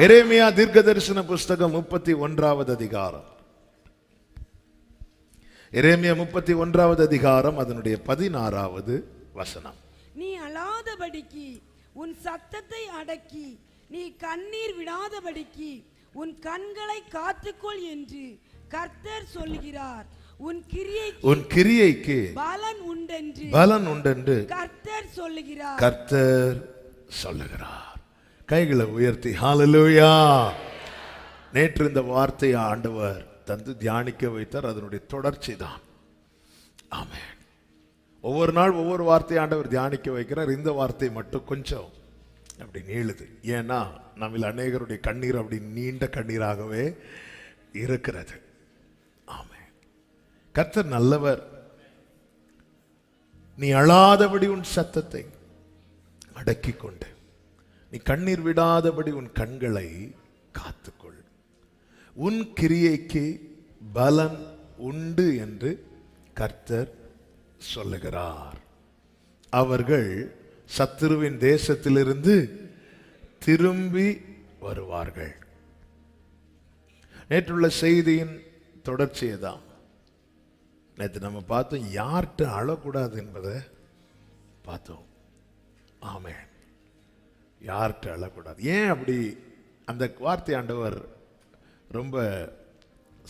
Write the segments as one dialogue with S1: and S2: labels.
S1: எரேமியா தீர்க்கதரிசன புஸ்தகம் 31வது அதிகாரம். எரேமியா 31வது அதிகாரம் அதனுடைய 16வது வசனம்.
S2: நீ அழாதபடிக்கு உன் சத்தத்தை அடக்கி நீ கண்ணீர் விடாதபடிக்கு உன் கண்களை காத்துக்கொள் என்று கர்த்தர் சொல்லுகிறார். உன் கிரியைக்கு பலன் உண்டென்று கர்த்தர் சொல்லுகிறார். கைகளை உயர்த்தி ஹல்லேலூயா. நேற்று இந்த வார்த்தையை ஆண்டவர் தந்து தியானிக்க வைத்தார். அதனுடைய தொடர்ச்சி தான். ஆமென். ஒவ்வொரு நாள் ஒவ்வொரு வார்த்தையை ஆண்டவர் தியானிக்க வைக்கிறார். இந்த வார்த்தை மட்டும் கொஞ்சம் அப்படி நீளுது. ஏன்னா நம்மில் அநேகருடைய கண்ணீர் அப்படி நீண்ட கண்ணீராகவே இருக்கிறது. ஆமென். கர்த்தர் நல்லவர். நீ அழாதபடி உன் சத்தத்தை அடக்கிக் கொண்டு நீ கண்ணீர் விடாதபடி உன் கண்களை காத்துக்கொள். உன் கிரியைக்கு பலன் உண்டு என்று கர்த்தர் சொல்லுகிறார். அவர்கள் சத்துருவின் தேசத்திலிருந்து திரும்பி வருவார்கள். நேற்றுள்ள செய்தியின் தொடர்ச்சியை தான் நேற்று நம்ம பார்த்தோம். யார்கிட்ட அழக்கூடாது என்பதை பார்த்தோம். ஆமென். யார்கிட்ட அழக்கூடாது. ஏன் அப்படி அந்த வார்த்தை ஆண்டவர் ரொம்ப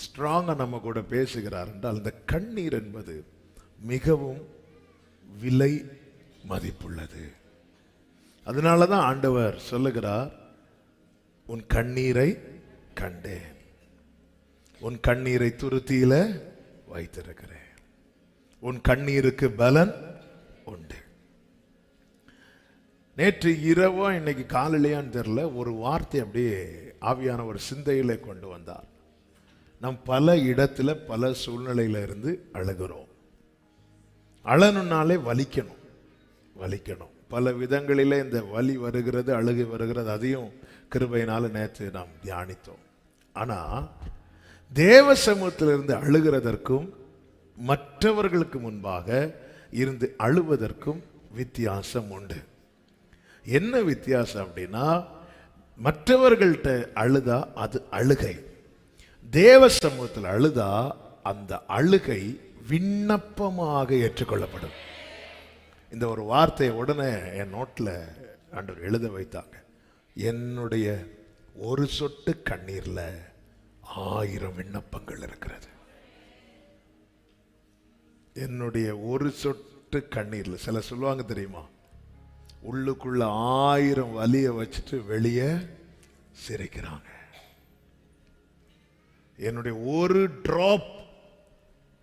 S2: ஸ்ட்ராங்காக நம்ம கூட பேசுகிறார் என்றால், அந்த கண்ணீர் என்பது மிகவும் விலை மதிப்புள்ளது. அதனால தான் ஆண்டவர் சொல்லுகிறார், உன் கண்ணீரை கண்டேன், உன் கண்ணீரை துருத்தியில வைத்திருக்கிறேன், உன் கண்ணீருக்கு பலன் உண்டு. நேற்று இரவோ இன்னைக்கு காலையிலையான்னு தெரியல, ஒரு வார்த்தை அப்படியே ஆவியான ஒரு சிந்தையில கொண்டு வந்தார். நாம் பல இடத்துல பல சூழ்நிலையில இருந்து அழுகிறோம். அழனுனாலே வலிக்கணும். பல விதங்களிலே இந்த வலி வருகிறது, அழுகை வருகிறது. அதையும் கிருபையினால நேற்று நாம் தியானித்தோம். ஆனா தேவ சமூகத்திலிருந்து அழுகிறதற்கும் மற்றவர்களுக்கு முன்பாக இருந்து அழுவதற்கும் வித்தியாசம் உண்டு. என்ன வித்தியாசம் அப்படின்னா, மற்றவர்கள்ட்ட அழுதா அது அழுகை, தேவ சமூகத்தில் அழுதா அந்த அழுகை விண்ணப்பமாக ஏற்றுக்கொள்ளப்படும். இந்த ஒரு வார்த்தையை உடனே என் நோட்டில் ஆண்டவர் எழுத வைத்தாங்க. என்னுடைய ஒரு சொட்டு கண்ணீர்ல 1000 விண்ணப்பங்கள் இருக்கிறது. என்னுடைய ஒரு சொட்டு கண்ணீர்ல, சில சொல்லுவாங்க தெரியுமா, உள்ளுக்குள்ள 1000 வலிய வச்சுட்டு வெளியே சிரிக்கிறாங்க. என்னுடைய ஒரு டிராப்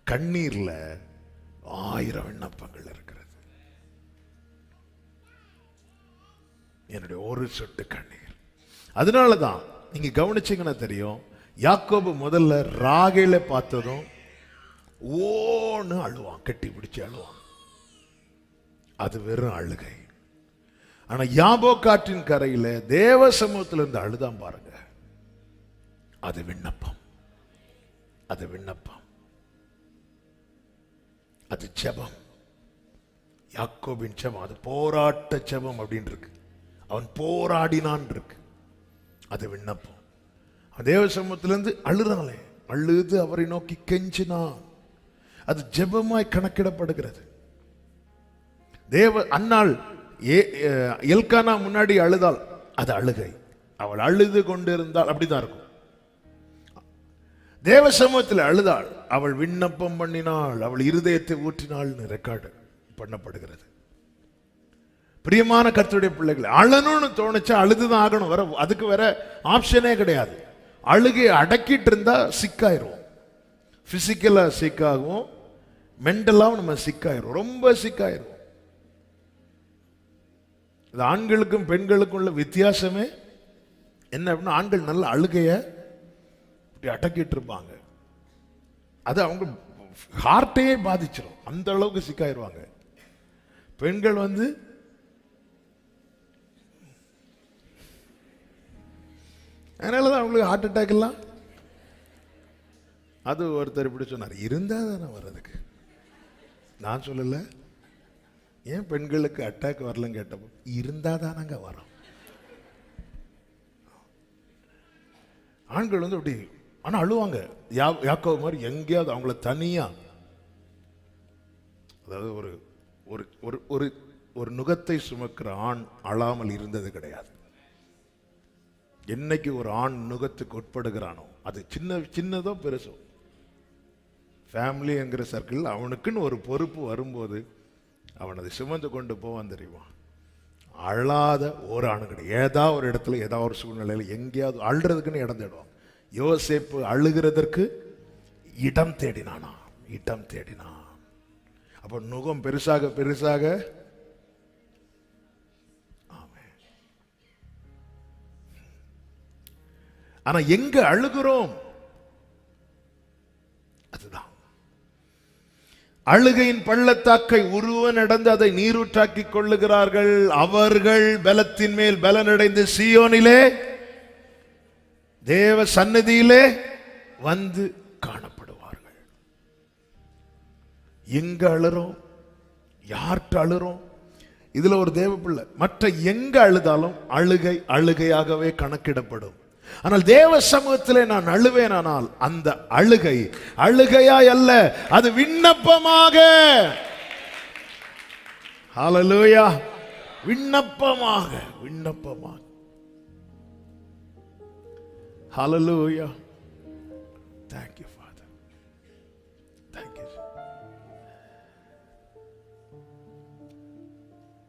S2: கண்ணீர்ல 1000 விண்ணப்பங்கள் இருக்கிறது. என்னுடைய ஒரு சொட்டு கண்ணீர். அதனாலதான் நீங்க கவனிச்சீங்கன்னா தெரியும், யாக்கோபு முதல்ல ராகேலை பார்த்ததும் ஓன்னு அழுவான், கட்டி பிடிச்சு அழுவான். அது வெறும் அழுகை. ஆனா யாபோக்காற்றின் கரையில தேவ சமூகத்தில் இருந்து அழுதான் பாருங்க, அது விண்ணப்பம், அது ஜெபம். யாக்கோபின் ஜெபம் அது போராட்ட ஜெபம் அப்படின்னு இருக்கு. அவன் போராடினான் இருக்கு. அது விண்ணப்பம். தேவ சமூகத்திலிருந்து அழுறானே, அழுது அவரை நோக்கி கெஞ்சினான். அது ஜெபமாய் கணக்கிடப்படுகிறது. அன்னாள் எல்கானா முன்னாடி அழுதாள், அது அழுகை. அவள் அழுது கொண்டிருந்தாள், அப்படிதான் இருக்கும். தேவ சமூகத்தில் அழுதாள், அவள் விண்ணப்பம் பண்ணினாள், அவள் இருதயத்தை ஊற்றினாள் ரெக்கார்டு பண்ணப்படுகிறது. பிரியமான கர்த்தருடைய பிள்ளைகள், அழணும்னு தோணுச்சா அழுதுதான் ஆகணும். வர அதுக்கு வேற ஆப்ஷனே கிடையாது. அழுகையை அடக்கிட்டு இருந்தா சிக்காயிருவோம். பிசிக்கலா சிக்காகும், மென்டலாவும் நம்ம சிக்காயிருவோம், ரொம்ப சிக்காயிருவோம். இது ஆண்களுக்கும் பெண்களுக்கும் உள்ள வித்தியாசமே என்ன அப்படின்னா, ஆண்கள் நல்ல அழுகைய அடக்கிட்டு இருப்பாங்க. அது அவங்க ஹார்ட்டையே பாதிச்சிடும், அந்த அளவுக்கு சிக்காயிருவாங்க. பெண்கள் அதனாலதான் அவங்களுக்கு ஹார்ட் அட்டாக் எல்லாம். அது ஒருத்தர் இப்படி சொன்னார், இருந்தா தானே வர்றதுக்கு. நான் சொல்லல, ஏன் பெண்களுக்கு அட்டாக் வரலன்னு கேட்டப்போ, இருந்தா தானங்க வரும்.
S1: ஆண்கள் வந்து அப்படி ஆனா அழுவாங்க. யாக்கோபு மாதிரி எங்கேயாவது அவங்கள தனியா, அதாவது ஒரு ஒரு ஒரு ஒரு ஒரு நுகத்தை சுமக்கிற ஆண் அழாமல் இருந்தது கிடையாது. என்னைக்கு ஒரு ஆண் நுகத்துக்கு உட்படுகிறானோ, அது சின்னதோ பெருசோ, ஃபேமிலிங்கிற சர்க்கிள் அவனுக்குன்னு ஒரு பொறுப்பு வரும்போது அவன் அதை சுமந்து கொண்டு போவான் தெரியுமா. அழாத ஒரு ஆணு கிடையாது. ஏதாவது ஒரு இடத்துல ஏதாவது ஒரு சூழ்நிலையில் எங்கேயாவது அழுறதுக்குன்னு இடம் தேடுவான். யோசேப்பு அழுகிறதற்கு இடம் தேடினானா, இடம் தேடினான். அப்போ நுகம் பெருசாக பெருசாக, ஆனா எங்க அழுகிறோம் அதுதான். அழுகையின் பள்ளத்தாக்கை உருவ நடந்து அதை நீரூற்றாக்கி கொள்ளுகிறார்கள். அவர்கள் பலத்தின் மேல் பலனடைந்து சீயோனிலே தேவ சந்நிதியிலே வந்து காணப்படுவார்கள். எங்க அழுறோம், யார்கிட்ட அழுறோம்? இதுல ஒரு தேவ பிள்ளை மற்ற எங்க அழுதாலும் அழுகை அழுகையாகவே கணக்கிடப்படும். ஆனால் தேவ சமூகத்திலே நான் அழுவேனானால் அந்த அழுகை அழுகையாய் அல்ல, அது விண்ணப்பமாக. ஹல்லேலூயா. விண்ணப்பமாக, விண்ணப்பமாக. ஹல்லேலூயா. Thank you Father. Thank you.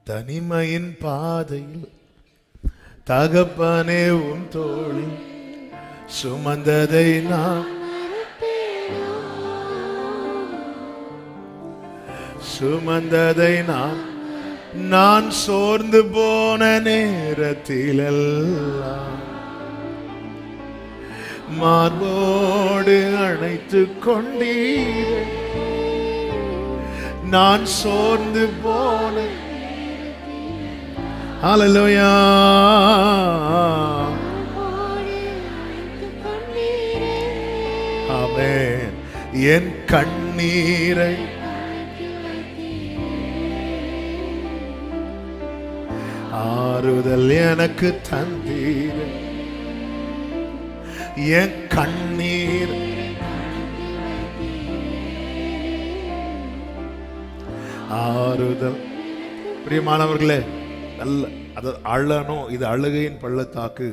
S1: தனிமையின் பாதையில் தகப்பனே உன் தோழி சுமந்ததை நான் சோர்ந்து போன நேரத்திலெல்லாம் மார்போடு அணைத்து கொண்டீர். நான் சோர்ந்து போன, ஹல்லேலூயா, ஆமென். என் கண்ணீரை ஆறுதல் எனக்கு தந்தீர். என் கண்ணீர் ஆறுதல். பிரியமானவர்களே, நல்ல அது அழணும். இது அழுகையின் பள்ளத்தாக்கு,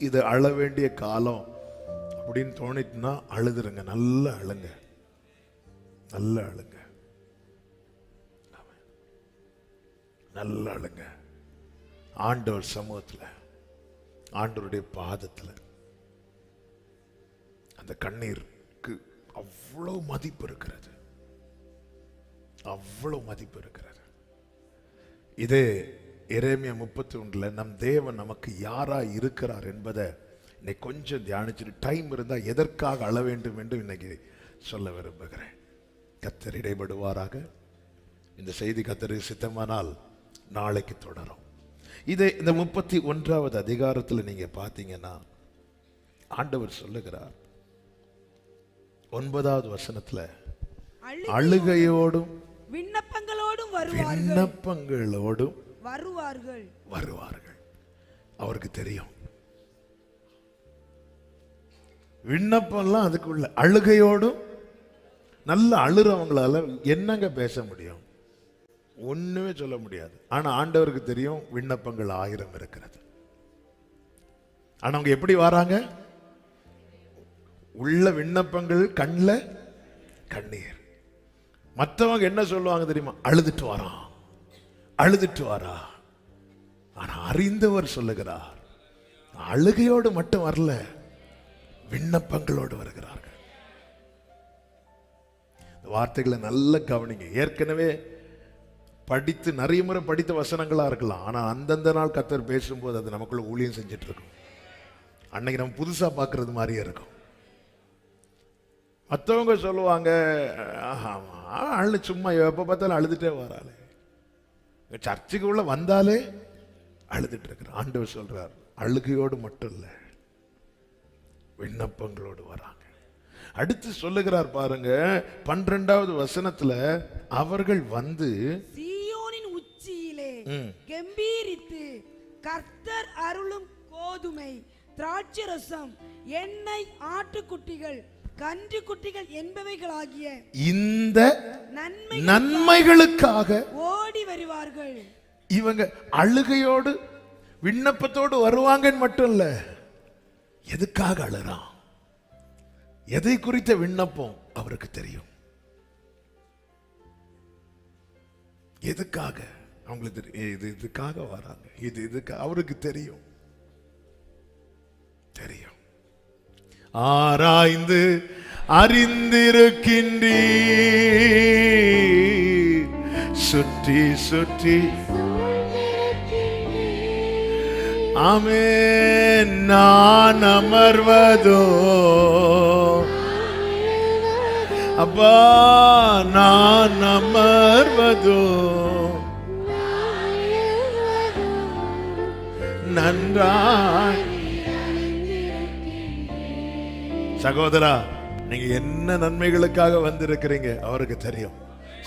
S1: இது அழ வேண்டிய காலம் அப்படின்னு தோணிட்டுனா அழுதுருங்க. நல்ல அழுங்க, நல்ல அழுங்க, நல்ல அழுங்க. ஆண்டவர் சமூகத்தில், ஆண்டவருடைய பாதத்தில் அந்த கண்ணீருக்கு அவ்வளவு மதிப்பு இருக்கிறது, அவ்வளவு மதிப்பு இருக்கிறது. இதே எரேமியா 31 நம் தேவன் நமக்கு யாரா இருக்கிறார் என்பதை இன்னைக்கு கொஞ்சம் தியானிச்சுட்டு டைம் இருந்தால் எதற்காக அழ வேண்டும் என்று இன்னைக்கு சொல்ல விரும்புகிறேன். கர்த்தர் இடைபடுவாராக. இந்த செய்தி கர்த்தருக்கு சித்தமானால் நாளைக்கு தொடரும். இதை இந்த 31வது அதிகாரத்தில் நீங்க பார்த்தீங்கன்னா ஆண்டவர் சொல்லுகிறார் 9வது வசனத்துல, அழுகையோடும்
S3: விண்ணப்பங்களோடும்
S1: வருவார்கள். அவருக்கு தெரியும். விண்ணப்பம்லாம் அதுக்குள்ள. அழுகையோடும், நல்ல அழுறவங்களால என்னங்க பேச முடியும்? ஒண்ணுமே சொல்ல முடியாது. ஆனா ஆண்டவருக்கு தெரியும் விண்ணப்பங்கள் 1000 இருக்கிறது. ஆனா அவங்க எப்படி வராங்க? உள்ள விண்ணப்பங்கள், கண்ணில் கண்ணீர். மற்றவங்க என்ன சொல்லுவாங்க தெரியுமா? அழுதுட்டு வரான், அழுதுட்டு வரா. ஆனா அறிந்தவர் சொல்லுகிறார், அழுகையோடு மட்டும் வரல, விண்ணப்பங்களோடு வருகிறார்கள். வார்த்தைகளை நல்ல கவனிங்க. ஏற்கனவே படித்து நிறைய முறை படித்த வசனங்களா இருக்கலாம். ஆனா அந்தந்த நாள் கர்த்தர் பேசும்போது அது நமக்குள்ள ஊழியம் செஞ்சுட்டு இருக்கும். அன்னைக்கு நம்ம புதுசா பார்க்கறது மாதிரியே இருக்கும். மற்றவங்க சொல்லுவாங்க, அழு, சும்மா எப்போ பார்த்தாலும் அழுதுட்டே வராளே, சர்ச்சுக்கு உள்ள வந்தாலே அழுதுட்டு இருக்கிற. ஆண்டவர் சொல்றார், அழுகையோடு மட்டும் இல்லை, விண்ணப்பங்களோடு வராங்க. அடுத்து சொல்லுகிறார் பாருங்க 12வது வசனத்துல, அவர்கள் வந்து
S3: சீயோனின் உச்சியிலே கெம்பீரித்து கர்த்தர் அருளும் கோதுமை திராட்சை ரசம், எண்ணெய், ஆட்டுக்குட்டிகள், கன்று குட்டிகள் என்பவைகளாகிய
S1: இந்த நன்மைகளுக்காக
S3: ஓடி வருவார்கள்.
S1: இவங்க அழுகையோடு விண்ணப்பத்தோடு வருவாங்கன்னு மட்டும் இல்ல, எதுக்காக அழுறான், எதை குறித்த விண்ணப்பம் அவருக்கு தெரியும். எதுக்காக அவங்களுக்கு இது இதுக்காக வராங்க, இதுக்கு அவருக்கு தெரியும். ஆராய்ந்து அறிந்திருக்கின்றீர், சுற்றி சுற்றி ஆமென். நான் அமர்வதோ அப்பா, நான் அமர்வதோ நன்றாய். சகோதரா, நீங்க என்ன நன்மைகளுக்காக வந்திருக்கிறீங்க அவருக்கு தெரியும்.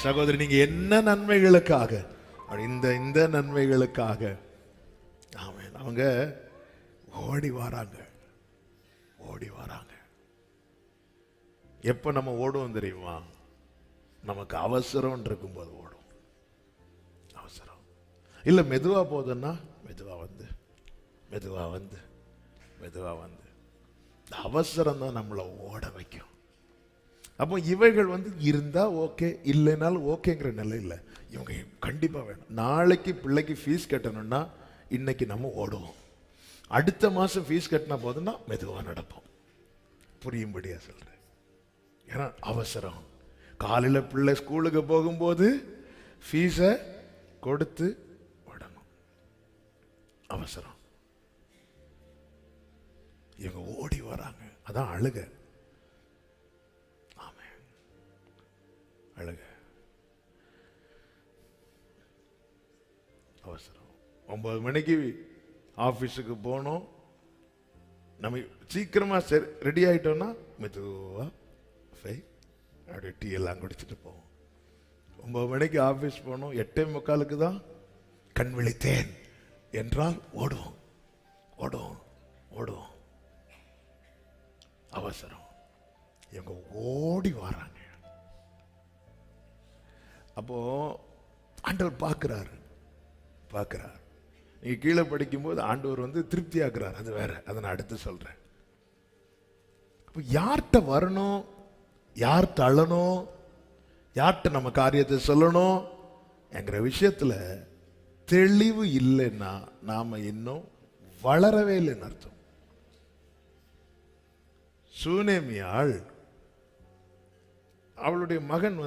S1: சகோதரி, நீங்க என்ன நன்மைகளுக்காக, இந்த நன்மைகளுக்காக ஆமென். அவங்க ஓடி வராங்க. எப்ப நம்ம ஓடுவோம் தெரியுமா? நமக்கு அவசரம் இருக்கும்போது ஓடும். அவசரம் இல்ல, மெதுவா போதுன்னா மெதுவா வந்து அவசரம் தான் நம்மளை ஓட வைக்கும். அப்போ இவைகள் இருந்தா ஓகே, இல்லைனாலும் ஓகேங்கிற நிலை இல்லை. இவங்க கண்டிப்பா வேணும். நாளைக்கு பிள்ளைக்கு ஃபீஸ் கட்டணும்னா இன்னைக்கு நம்ம ஓடுவோம். அடுத்த மாசம் ஃபீஸ் கட்டினா போதுன்னா மெதுவா நடப்போம். புரியும்படியா சொல்றேன். ஏன்னா அவசரம். காலையில பிள்ளை ஸ்கூலுக்கு போகும்போது ஃபீஸை கொடுத்து விடணும். அவசரம். இவங்க ஓடி வராங்க. அதான் அழுக. ஆமென். அழுக. அவசரம். 9 மணிக்கு ஆபீஸுக்கு போனோம். நம்ம சீக்கிரமா ரெடி ஆயிட்டோம்னா மெதுவா அப்படியே டீ எல்லாம் குடிச்சிட்டு போவோம். 9 மணிக்கு ஆபீஸ் போனோம், 8:45 தான் கண் விழித்தேன் என்றால் ஓடுவோம். அவசரம். இவங்க ஓடி வராங்க. அப்போ ஆண்டவர் பார்க்கிறாரு. நீங்க கீழே படிக்கும்போது ஆண்டவர் திருப்தி ஆக்குறாரு. அது வேற, அதை நான் அடுத்து சொல்றேன். அப்போ யார்கிட்ட வரணும், யார்கிட்ட அழணும், யார்கிட்ட நம்ம காரியத்தை சொல்லணும் என்கிற விஷயத்துல தெளிவு இல்லைன்னா நாம இன்னும் வளரவே இல்லைன்னு அர்த்தம். சூனேமியாள், அவளுடைய மகன்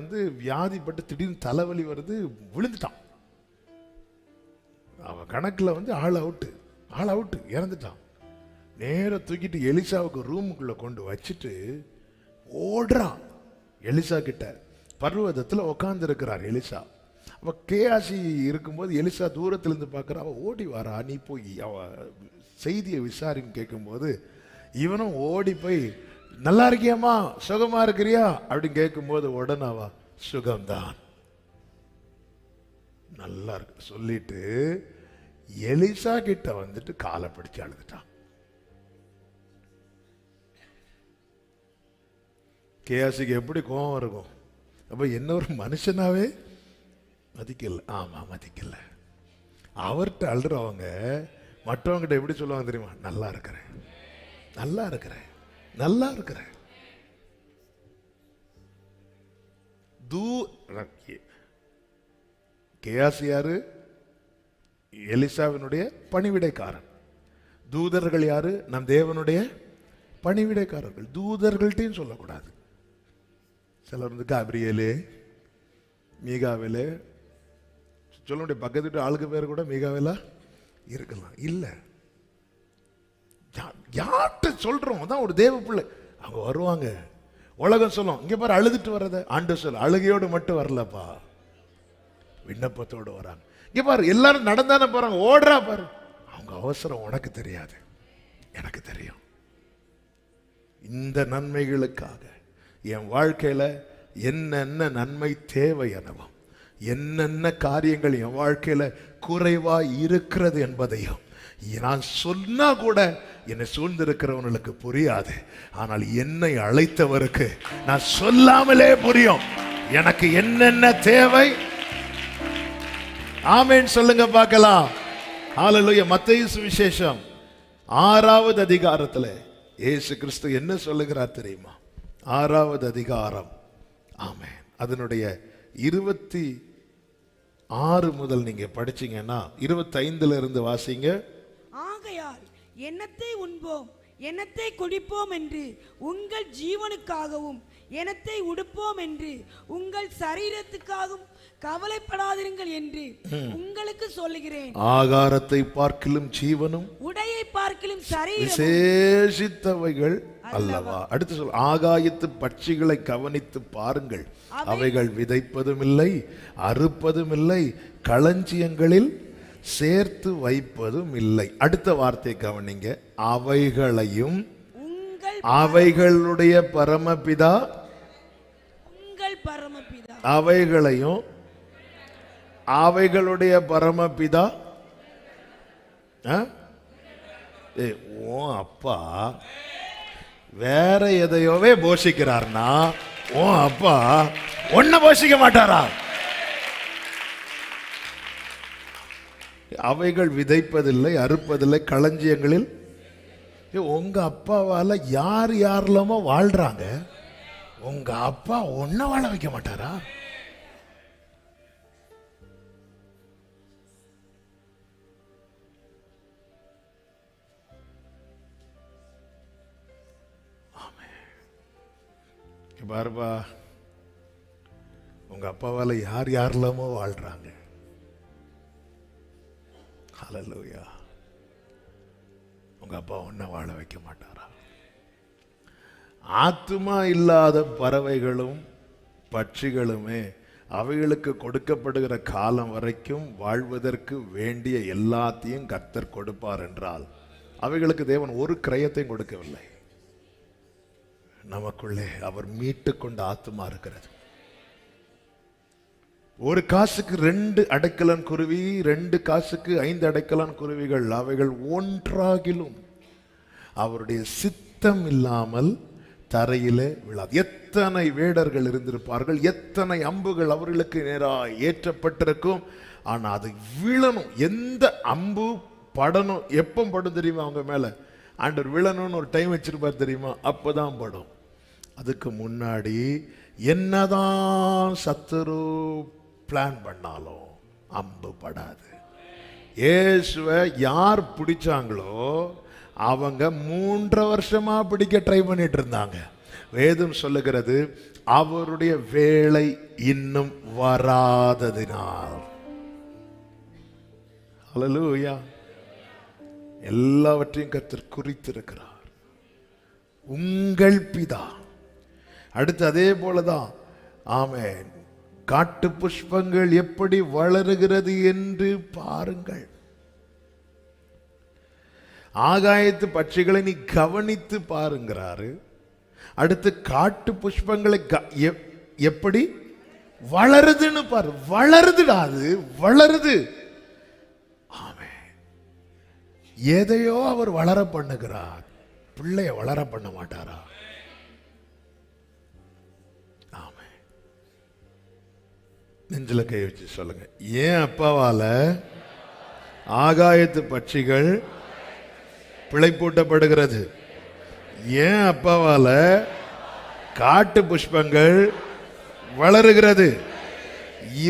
S1: வியாதிப்பட்டு திடீர்னு தலைவலி வருது, விழுந்துட்டான். அவன் கணக்குல ஆள் அவுட்டு இறந்துட்டான். நேர தூக்கிட்டு எலிசாவுக்கு ரூமுக்குள்ள கொண்டு வச்சுட்டு ஓடுறான். எலிசா கிட்ட பர்வதத்துல உட்கார்ந்து இருக்கிறார் எலிசா. அவ கேயாசி இருக்கும்போது எலிசா தூரத்துல இருந்து பார்க்கற. அவ ஓடி வாரா, நீ போய் அவ செய்தியை விசாரின்னு கேட்கும்போது இவனும் ஓடி போய் நல்லா இருக்கியாமா, சுகமா இருக்கிறியா அப்படின்னு கேட்கும்போது உடனே அவ சுகம்தான், நல்லா இருக்கு சொல்லிட்டு எலிசா கிட்ட காலை பிடிச்சு அழுதுட்டான். கேயாசிக்கு எப்படி கோபம் இருக்கும்? அப்ப என்ன ஒரு மனுஷனாவே மதிக்கல. ஆமா, மதிக்கல. அவர்கிட்ட அழுறவங்க மற்றவங்கிட்ட எப்படி சொல்லுவாங்க தெரியுமா? நல்லா இருக்கிறேன். கேயாசி யாரு? எலிசாவினுடைய பணிவிடைக்காரன். தூதர்கள் யாரு? நம் தேவனுடைய பணிவிடைக்காரர்கள். தூதர்கள்ட்டையும் சொல்லக்கூடாது. சிலர் காபிரியலே, மீகாவேலே சொல்ல முடியும். பக்கத்து வீட்டு ஆளுக்கு பேர் கூட மீகாவேலா இருக்கலாம். இல்ல, யார்கிட்ட சொல்றோம் தான் ஒரு தேவ பிள்ளை. அவங்க வருவாங்க, உலகம் சொல்லும் இங்க பாரு அழுதுட்டு வர்றத. ஆண்டு சொல்ல அழுகையோடு மட்டும் வரலப்பா, விண்ணப்பத்தோடு வராங்க. இங்க பாரு எல்லாரும் நடந்தானே போறாங்க, ஓடுறா பாரு. அவங்க அவசரம் உனக்கு தெரியாது, எனக்கு தெரியும். இந்த நன்மைகளுக்காக என் வாழ்க்கையில என்னென்ன நன்மை தேவை எனவும், என்னென்ன காரியங்கள் என் வாழ்க்கையில குறைவா இருக்கிறது என்பதையும், நான் சொன்னா கூட என்னை சூழ்ந்திருக்கிறவனுக்கு புரியாது, ஆனால் என்னை அழைத்தவருக்கு நான் சொல்லாமலே புரியும் எனக்கு என்னென்ன தேவை. ஆமென் சொல்லுங்க பார்க்கலாம். ஹல்லேலூயா. மத்தேயு சுவிசேஷம் 6வது அதிகாரத்தில் இயேசு கிறிஸ்து என்ன சொல்லுகிறார் தெரியுமா? 6வது அதிகாரம், ஆமென், அதனுடைய 26 முதல் நீங்க படிச்சீங்கன்னா 25 இருந்து வாசிங்க.
S3: ஆகையால் என்னத்தை உண்போம் என்னத்தை குடிப்போம் என்று உங்கள் ஜீவனுக்காகவும் என்னத்தை உடுப்போம் என்று உங்கள் சரீரத்துக்காகவும் கவலைப்படாதிருங்கள் என்று உங்களுக்கு சொல்லுகிறேன்.
S1: ஆகாரத்தை பார்க்கிலும் ஜீவனும்
S3: உடையை பார்க்கிலும் சரீரமும்
S1: விசேஷித்தவைகள் அல்லவா. அடுத்து சொல், ஆகாயத்து பட்சிகளை கவனித்து பாருங்கள், அவைகள் விதைப்பதும் இல்லை அறுப்பதும் இல்லை, களஞ்சியங்களில் சேர்த்து வைப்பதும் இல்லை. அடுத்த வார்த்தை கவனிங்க, அவைகளையும் அவைகளுடைய பரமபிதா
S3: உங்கள் பரமபிதா
S1: அவைகளையும் அவைகளுடைய பரமபிதா ஓ அப்பா வேற எதையோவே போஷிக்கிறார்னா ஓ அப்பா ஒன்ன போஷிக்க மாட்டாரா? அவைகள் விதைப்பதில்லை அறுப்பதில்லை, களஞ்சியங்களில். உங்க அப்பாவால யார் யாரெல்லாமோ வாழ்றாங்க, உங்க அப்பா ஒன்ன வாழ வைக்க மாட்டாரா? பாருப்பா, உங்க அப்பாவால யார் யாரெல்லாமோ வாழ்றாங்க. ஹல்லேலூயா. உங்க அப்பா ஒன்ன வாழ வைக்க மாட்டாரா? ஆத்துமா இல்லாத பறவைகளும் பட்சிகளுமே அவைகளுக்கு கொடுக்கப்படுகிற காலம் வரைக்கும் வாழ்வதற்கு வேண்டிய எல்லாத்தையும் கர்த்தர் கொடுப்பார் என்றால் அவைகளுக்கு தேவன் ஒரு கிரயத்தையும் கொடுக்கவில்லை. நமக்குள்ளே அவர் மீட்டு கொண்ட ஆத்துமா இருக்கிறது. ஒரு காசுக்கு 2 அடைக்கலன் குருவி, 2 காசுக்கு 5 அடைக்கலன் குருவிகள், அவைகள் ஒன்றாகிலும் அவருடைய சித்தம் இல்லாமல் தரையிலே விழாது. எத்தனை வேடர்கள் இருந்திருப்பார்கள், எத்தனை அம்புகள் அவர்களுக்கு நேராக ஏற்றப்பட்டிருக்கும், ஆனா அது விழணும். எந்த அம்பு படணும், எப்போ படும் தெரியுமா? அவங்க மேல ஆண்டவர் விழணும்னு ஒரு டைம் வச்சிருப்பார் தெரியுமா? அப்பதான் படும். அதுக்கு முன்னாடி என்னதான் சத்துரு பிளான் பண்ணாலும் அம்பு படாது. இயேசுவை யார் பிடிச்சாங்களோ அவங்க 3 வருஷமா பிடிக்க ட்ரை பண்ணிட்டு இருந்தாங்க. வேதம் சொல்லுகிறது அவருடைய வேலை இன்னும் வராததினால். ஹல்லேலூயா. எல்லாவற்றையும் கர்த்தர் குறித்திருக்கிறார். உங்கள் பிதா. அடுத்து அதே போலதான், ஆமென், காட்டு புஷ்பங்கள் எப்படி வளருகிறது என்று பாருங்கள். ஆகாயத்து பட்சிகளை நீ கவனித்து பாருங்கிறாரு. அடுத்து காட்டு புஷ்பங்களை எப்படி வளருதுன்னு பாரு. வளருதுடா, அது வளருது. ஆமென். எதையோ அவர் வளர பண்ணுகிறார், பிள்ளைய வளர பண்ண மாட்டாரா? நெஞ்சில கை வச்சு சொல்லுங்க, ஏன் அப்பாவால ஆகாயத்து பட்சிகள் பிழைப்பூட்டப்படுகிறது? ஏன் அப்பாவால காட்டு புஷ்பங்கள் வளருகிறது?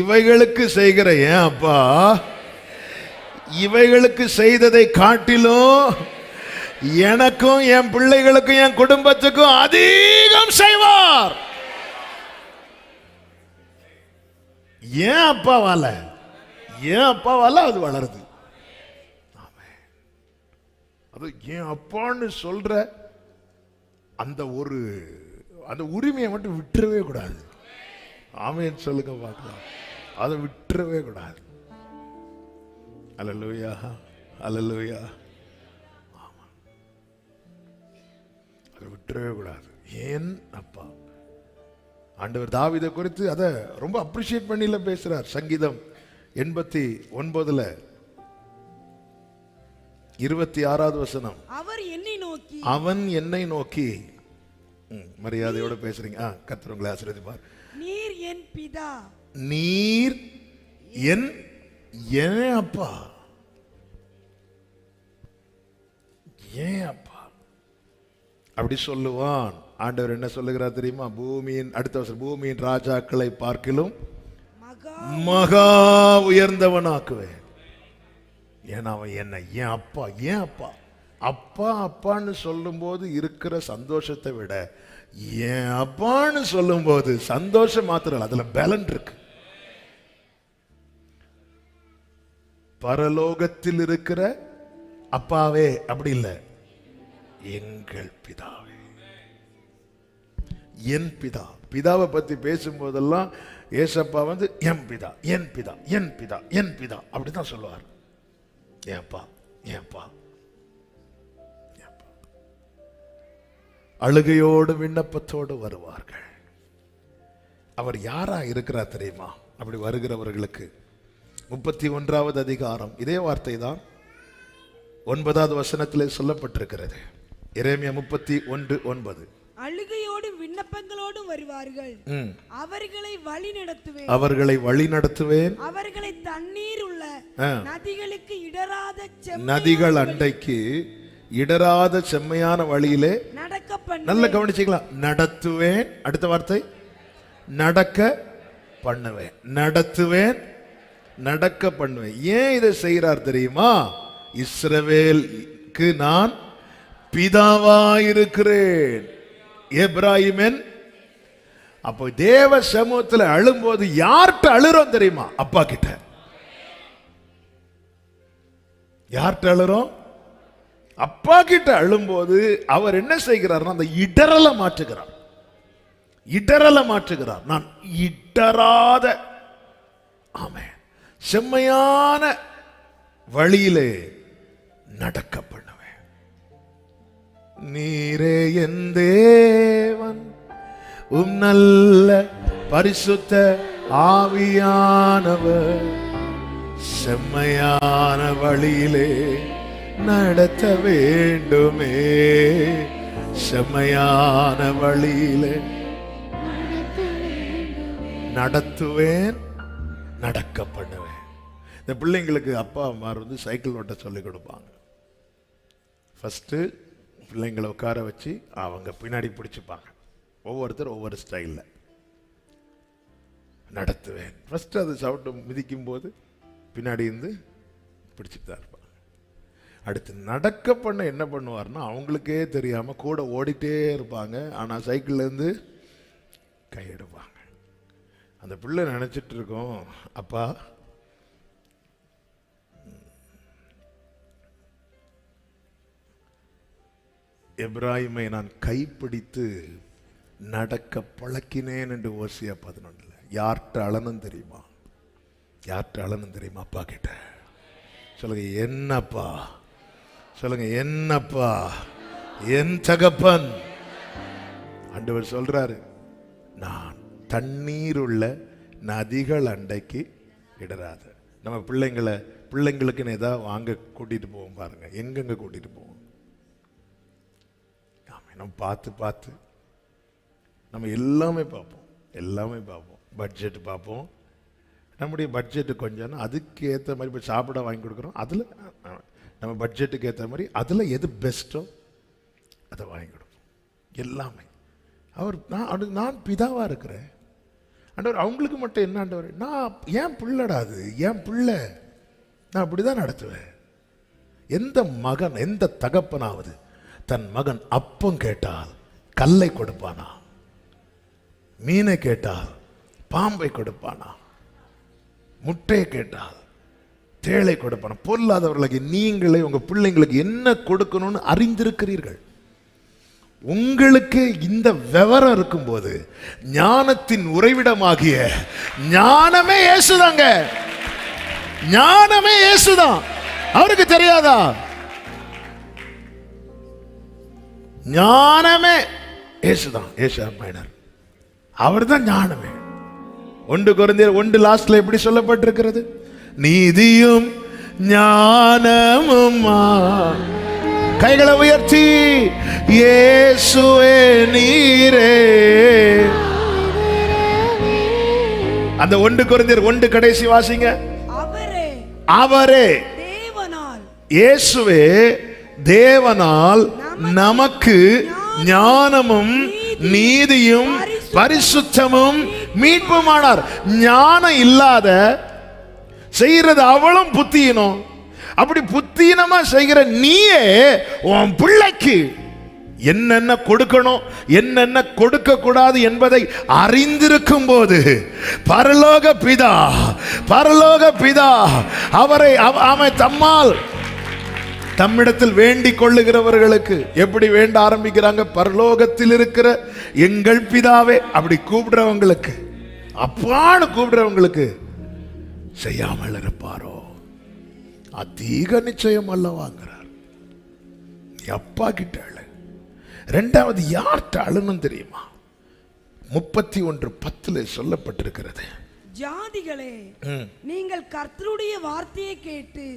S1: இவைகளுக்கு செய்கிற ஏன் அப்பா இவைகளுக்கு செய்ததை காட்டிலும் எனக்கும் என் பிள்ளைகளுக்கும் என் குடும்பத்துக்கும் அதிகம் செய்வார். ஏன் அப்பாவால அது வளருது. அது ஏன் அப்பான்னு சொல்ற அந்த உரிமையை மட்டும் விட்டுறவே கூடாது. ஆமென் சொல்லுங்க பார்க்கலாம். அதை விட்டுறவே கூடாது. அல்லேலூயா, அல்லேலூயா. ஆமா, அதை விட்டுறவே கூடாது. ஏன் அப்பா. ஆண்டவர் தாவீதை குறித்து அதை ரொம்ப அப்ரிஷியேட் பண்ணில பேசுறார். சங்கீதம் 89
S2: 26வது வசனம்.
S3: அவர் என்னை நோக்கி,
S2: அவன் என்னை நோக்கி, மரியாதையோட பேசுறீங்க. கர்த்தர் உங்களை ஆசீர்வதிப்பார்.
S3: நீர் என் பிதா,
S2: நீர் என் ஏன் அப்பா, ஏன் அப்பா அப்படி சொல்லுவான். ஆண்டவர் என்ன சொல்லுகிறார் தெரியுமா? பூமியின் அடுத்த வருஷம் பூமியின் ராஜாக்களை பார்க்கிலும் மகா உயர்ந்தவனாக்குவேன். ஏன்னா அவன் என்ன ஏன் அப்பா, ஏன் அப்பா, அப்பா அப்பான்னு சொல்லும் போது இருக்கிற சந்தோஷத்தை விட ஏன் அப்பான்னு சொல்லும் போது சந்தோஷம் மாத்திரம் அதுல பேலன் இருக்கு. பரலோகத்தில் இருக்கிற அப்பாவே அப்படி இல்லை, எங்கள் பிதாவே, என் பிதா. பிதாவை பத்தி பேசும்போதெல்லாம் ஏசப்பா என் பிதா, என் பிதா, என் பிதா, என் பிதா அப்படிதான் சொல்லுவார். ஏப்பா ஏப்பா. அழுகையோடு விண்ணப்பத்தோடு வருவார்கள். அவர் யாரா இருக்கிறார் தெரியுமா? அப்படி வருகிறவர்களுக்கு 31வது அதிகாரம் இதே வார்த்தை தான் 9வது வசனத்திலே சொல்லப்பட்டிருக்கிறது. எரேமியா 31:9.
S3: அழுகையோடும் விண்ணப்பங்களோடும் வருவார்கள், அவர்களை வழி நடத்துவேன்,
S2: அவர்களை வழி நடத்துவேன்,
S3: அவர்களை தண்ணீர் உள்ள நதிகளுக்கு இடராத
S2: நதிகள் அண்டைக்கு இடராத செம்மையான வழியிலே
S3: நடக்க பண்ணுவேன்.
S2: நல்ல கவனிச்சீங்களா? நடத்துவேன். அடுத்த வார்த்தை நடக்க பண்ணுவேன், நடத்துவேன், நடக்க பண்ணுவேன். ஏன் இதை செய்கிறார் தெரியுமா? இஸ்ரவேலுக்கு நான் பிதாவாயிருக்கிறேன், எப்ராஹிமன். அப்போ தேவ சமூகத்தில் அழும்போது யார்கிட்ட அழுறோம் தெரியுமா? அப்பா கிட்ட. யார்கிட்ட அழுறோம்? அப்பா கிட்ட அழும்போது அவர் என்ன செய்கிறார்? அந்த இடரலை மாற்றுகிறார், இடரலை மாற்றுகிறார். நான் இடராத ஆமென் செம்மையான வழியிலே நடக்க பண்ணுவேன். நீரே என் தேவன், நல்ல பரிசுத்த ஆவியானவர் செம்மையான வழியிலே நடத்த வேண்டுமே, செம்மையான வழியிலே நடத்துவேன், நடக்க பண்ணுவேன். இந்த பிள்ளைங்களுக்கு அப்பா அம்மா சைக்கிள் ஓட்ட சொல்லி கொடுப்பாங்க. ஃபர்ஸ்ட் பிள்ளைங்களை உட்கார வச்சு அவங்க பின்னாடி பிடிச்சிப்பாங்க. ஒவ்வொருத்தர் ஒவ்வொரு ஸ்டைலில் நடத்துவேன். ஃபர்ஸ்ட் அது சவுட்டு மிதிக்கும் போது பின்னாடி இருந்து பிடிச்சிட்டு தான் இருப்பாங்க. அடுத்து நடக்க பண்ண என்ன பண்ணுவார்னா அவங்களுக்கே தெரியாமல் கூட ஓடிட்டே இருப்பாங்க. ஆனால் சைக்கிள்லேருந்து கையெடுப்பாங்க. அந்த பிள்ளை நினச்சிட்டு இருக்கோம், அப்பா எப்ராஹிமை நான் கைப்பிடித்து நடக்க பழக்கினேன் என்று ஓசியா 11. யார்கிட்ட அழனும் தெரியுமா? யார்கிட்ட அழனும் தெரியுமா? அப்பா கிட்ட. சொல்லுங்க என்னப்பா, சொல்லுங்க என்னப்பா, என் தகப்பன். ஆண்டவர் சொல்றாரு, நான் தண்ணீர் உள்ள நதிகள் அண்டைக்கு இடராத. நம்ம பிள்ளைங்களுக்குன்னு ஏதாவது வாங்க கூட்டிட்டு போவோம் பாருங்க, எங்கெங்க கூட்டிட்டு போவோம்? நம்ம பார்த்து நம்ம எல்லாமே பார்ப்போம், எல்லாமே பார்ப்போம். பட்ஜெட் பார்ப்போம். நம்முடைய பட்ஜெட்டு கொஞ்சம் அதுக்கு ஏற்ற மாதிரி இப்போ சாப்பிட வாங்கி கொடுக்குறோம். அதில் நம்ம பட்ஜெட்டுக்கு ஏற்ற மாதிரி அதில் எது பெஸ்ட்டோ அதை வாங்கி கொடுப்போம். எல்லாமே நான் பிதாவாக இருக்கிறேன். ஆண்டவர் அவங்களுக்கு மட்டும் என்ன ஆண்டவர், நான் ஏன் பிள்ளைடா, அது ஏன் பிள்ளை, நான் அப்படி தான் நடத்துவேன். எந்த மகன் எந்த தகப்பனாவது தன் மகன் அப்பம் கேட்டால் கல்லை கொடுப்பானா? மீனை கேட்டால் பாம்பை கொடுப்பானா? முட்டையை கேட்டால் தேளை கொடுப்பானா? பொல்லாதவர்களுக்கு நீங்களே உங்க பிள்ளைங்களுக்கு என்ன கொடுக்கணும்னு அறிந்திருக்கிறீர்கள். உங்களுக்கு இந்த விவரம் இருக்கும்போது ஞானத்தின் உறைவிடமாகிய ஞானமே இயேசுதாங்க. ஞானமே இயேசுதான். அவருக்கு தெரியாதா? ஞானமே இயேசுதான். இயேசு அவர் தான் ஞானமே. 1 கொரிந்தியர் 1 லாஸ்ட்ல எப்படி சொல்லப்பட்டிருக்கிறது? நீதியும் ஞானமுமா. கைகளை உயர்த்தி இயேசுவே நீரே. அந்த 1 கொரிந்தியர் 1 கடைசி வாசிங்க. அவரே
S3: தேவனால்,
S2: இயேசுவே தேவனால் நமக்கு ஞானமும் நீதியும் பரிசுத்தமும் மீட்புமானார். ஞானம் இல்லாத செய்யறது அவளும் புத்தியினம். அப்படி புத்தீனமா செய்கிற நீயே உன் பிள்ளைக்கு என்னென்ன கொடுக்கணும் என்னென்ன கொடுக்க கூடாது என்பதை அறிந்திருக்கும் போது பரலோக பிதா அவரை தம்மால் தம்மிடத்தில் வேண்டிக் கொள்ளுகிறவர்களுக்கு எப்படி வேண்ட ஆரம்பிக்கிறாங்க? பரலோகத்தில் இருக்கிற எங்கள் பிதாவே அப்படி கூப்பிடுறவங்களுக்கு, அப்பான்னு கூப்பிடுறவங்களுக்கு செய்யாமல் இருப்பாரோ அதிக நிச்சயம் அல்லவாங்கிறார். அப்பா கிட்ட அழு. 2வது யார்கிட்ட அழுணும் தெரியுமா? 31:10 சொல்லப்பட்டிருக்கிறது.
S3: ஜாதிகளே, நீங்கள் கர்த்தருடைய வார்த்தையை கேட்டு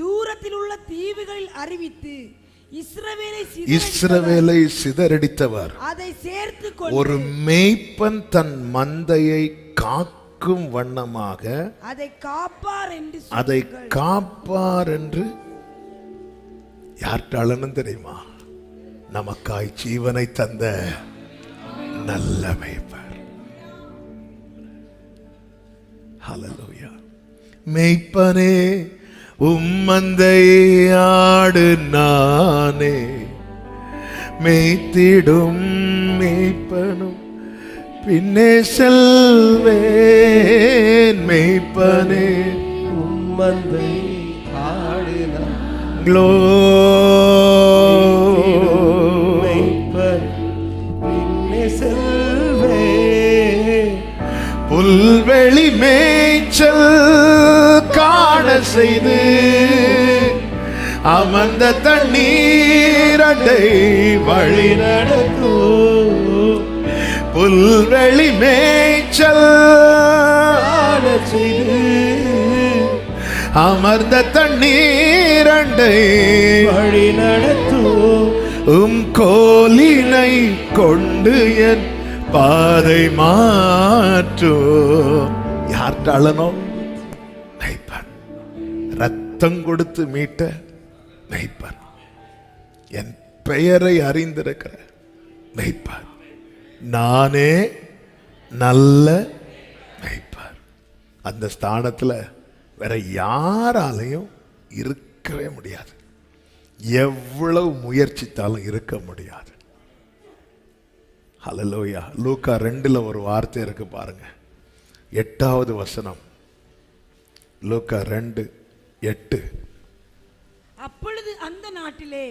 S3: தூரத்தில் உள்ள தீவுகளில் அறிவித்து இஸ்ரவேலை சிதறடித்தவர். அதை சேர்த்து
S2: ஒரு மேய்ப்பன் தன் மந்தையை காக்கும் வண்ணமாக அதை காப்பார் என்று யார்கிட்ட அழணும் தெரியுமா? நமக்காய் ஜீவனை தந்த நல்ல மேய்ப்பர். ஹல்லேலூயா. மேய்ப்பனே உம்மந்தை ஆடு நானே, மேய்த்திடும் மேய்ப்பனும் பின்னே செல்வேன். மேய்ப்பனே
S4: உம்மந்தை ஆடு மேய்ப்பன் பின்னே செல்வேன்.
S2: புல்வெளி மேய்ச்சல் காண செய்து அமர்ந்த தண்ணீரண்டை வழி நடத்தும். புல்வெளி மேய்ச்சல் காண செய்து அமர்ந்த தண்ணீரண்டை
S4: வழி நடத்தும்.
S2: கோலினை கொண்டு என் பாதை மாற்றும். யார்கிட்ட அழணும்? மேய்ப்பன். ரத்தம் கொடுத்து மீட்ட மேய்ப்பன். என் பெயரை அறிந்திருக்கிற மேய்ப்பன். நானே நல்ல மேய்ப்பன். அந்த ஸ்தானத்தில் வேற யாராலையும் இருக்கவே முடியாது. எவ்வளவு முயற்சித்தாலும் இருக்க முடியாது. ஹல்லேலூயா. லூக்கா 2 ஒரு வார்த்தை இருக்கு பாருங்க. 8வது வசனம். லூக்கா 2:8.
S3: அப்பொழுது அந்த நாட்டிலே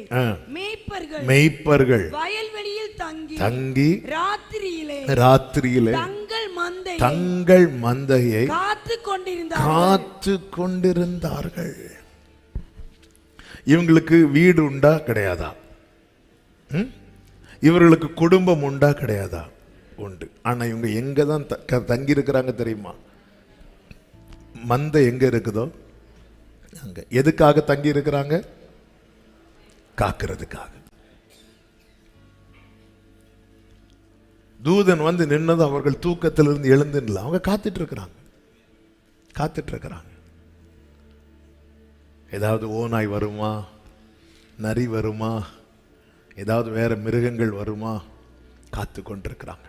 S2: மேய்ப்பர்கள்
S3: வயல்வெளியில்
S2: தங்கி ராத்திரியிலே தங்கள் மந்தையை காத்து கொண்டிருந்தார்கள். இவங்களுக்கு வீடு உண்டா கிடையாதா? இவர்களுக்கு குடும்பம் உண்டா கிடையாதா? உண்டு. ஆனா இவங்க எங்க தான் தங்கி இருக்கிறாங்க தெரியுமா? மந்தை எங்க இருக்குதோ அங்க. எதுக்காக தங்கி இருக்கிறாங்க? காக்கிறதுக்காக. தூதன் வந்து நின்னது அவர்கள் தூக்கத்திலிருந்து எழுந்து இல்லை, அவங்க காத்துட்டு இருக்கிறாங்க. ஏதாவது ஓநாய் வருமா, நரி வருமா, ஏதாவது வேற மிருகங்கள் வருமா, காத்து கொண்டிருக்கிறாங்க.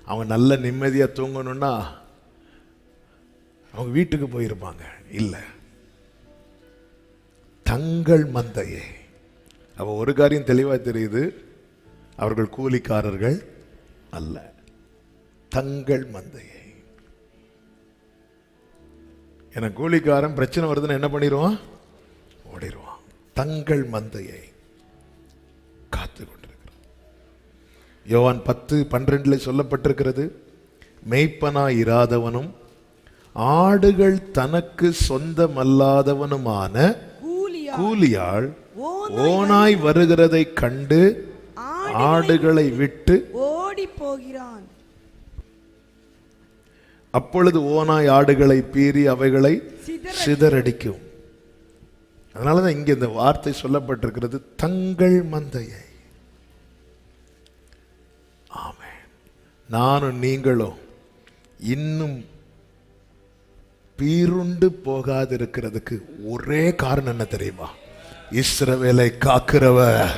S2: அவங்க நல்ல நிம்மதியா தூங்கணும்னா அவங்க வீட்டுக்கு போயிருப்பாங்க. இல்லை, தங்கள் மந்தையை. அவ ஒரு காரியம் தெளிவா தெரியுது, அவர்கள் கூலிக்காரர்கள் அல்ல, தங்கள் மந்தையை. எனக்கு கூலிக்காரன் பிரச்சனை வருதுன்னு என்ன பண்ணிடுவான்? ஓடிடுவான். தங்கள் மந்தையை காத்து கொண்டிருக்கிறார். யோவான் 10:12 சொல்லப்பட்டிருக்கிறது, மேய்ப்பனாய் இராதவனும் ஆடுகள் தனக்கு சொந்தமல்லாதவனுமான கூலியாள் ஓனாய் வருகிறதை கண்டு ஆடுகளை விட்டு
S3: ஓடி போகிறான்.
S2: அப்பொழுது ஓனாய் ஆடுகளை பீறி அவைகளை சிதறடிக்கும்.
S1: அதனாலதான் இங்க இந்த வார்த்தை சொல்லப்பட்டிருக்கிறது, தங்கள் மந்தையை. ஆமென். நானும் நீங்களும் இன்னும் பீருண்டு போகாதிருக்கிறதுக்கு ஒரே காரணம் என்ன தெரியுமா? இஸ்ரவேலை காக்கிறவர்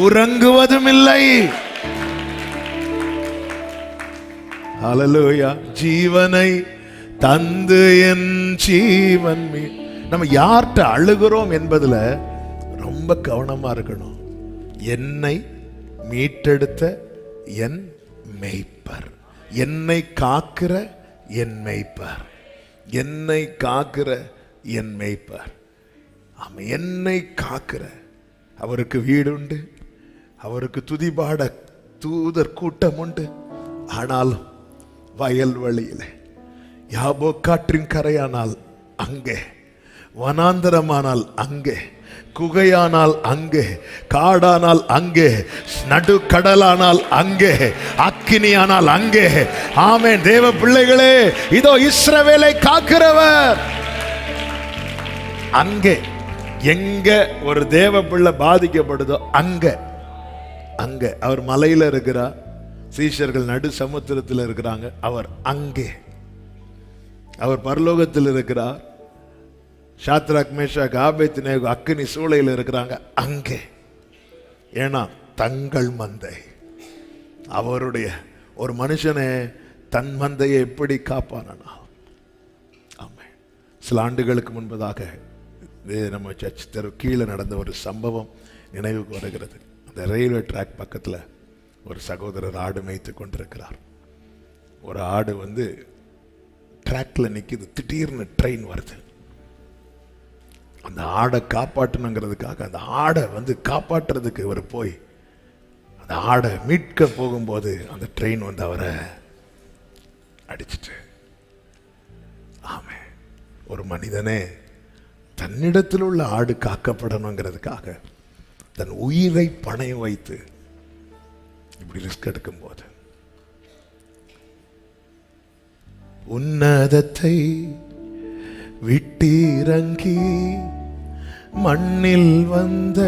S1: உறங்குவதும் இல்லை. ஹல்லேலூயா. ஜீவனை தந்து என் ஜீவன் நம்ம யார்கிட்ட அழுகிறோம் என்பதுல ரொம்ப கவனமா இருக்கணும். என்னை மீட்டெடுத்த என் மேய்ப்பர், என்னை காக்கிற என் மேய்ப்பர், என்னை காக்கிற என் மேய்ப்பர். ஆமா, என்னை காக்கிற அவருக்கு வீடு உண்டு, அவருக்கு துதிபாட தூதர் கூட்டம் உண்டு. ஆனாலும் வயல்வெளியில், யாபோ காற்றின் கரையானால் அங்கே, வனாந்தரமானால் அங்கே, குகையானால் அங்கே, காடானால் அங்கே, நடு கடலானால் அங்கே, அக்கினியானால் அங்கே. ஆமென். தேவ பிள்ளைகளே, இதோ இஸ்ரவேலை காக்கிறவர் அங்கே. எங்க ஒரு தேவ பிள்ளை பாதிக்கப்படுதோ அங்க அங்க அவர் மலையில இருக்கிறார், சீஷர்கள் நடு சமுத்திரத்தில் இருக்கிறாங்க, அவர் அங்கே. அவர் பரலோகத்தில் இருக்கிறார், ஷாத்ராக் மேஷாக் ஆபேத்நேகோ அக்கினி சூளையில் இருக்கிறாங்க அங்கே. ஏன்னா தங்கள் மந்தை. அவருடைய ஒரு மனுஷனை தன் மந்தையை எப்படி காப்பானா? ஆமாம். சில ஆண்டுகளுக்கு முன்பதாக நம்ம சர்ச் தெரு கீழே நடந்த ஒரு சம்பவம் நினைவுக்கு வருகிறது. அந்த ரயில்வே ட்ராக் பக்கத்தில் ஒரு சகோதரர் ஆடு மேய்த்து கொண்டிருக்கிறார். ஒரு ஆடு ட்ராக்ல நிற்கிது, திடீர்னு ட்ரெயின் வருது. அந்த ஆடை காப்பாற்றணுங்கிறதுக்காக அந்த ஆடை காப்பாற்றுறதுக்கு இவர் போய் அந்த ஆடை மீட்க போகும்போது அந்த ட்ரெயின் அவரை அடிச்சிட்டு. ஆமே. ஒரு மனிதனே தன்னிடத்தில் உள்ள ஆடு காக்கப்படணுங்கிறதுக்காக தன் உயிரை பணயம் வைத்து இப்படி ரிஸ்க் எடுக்கும் போது, உன்னதத்தை விட்டிறங்கி மண்ணில் வந்த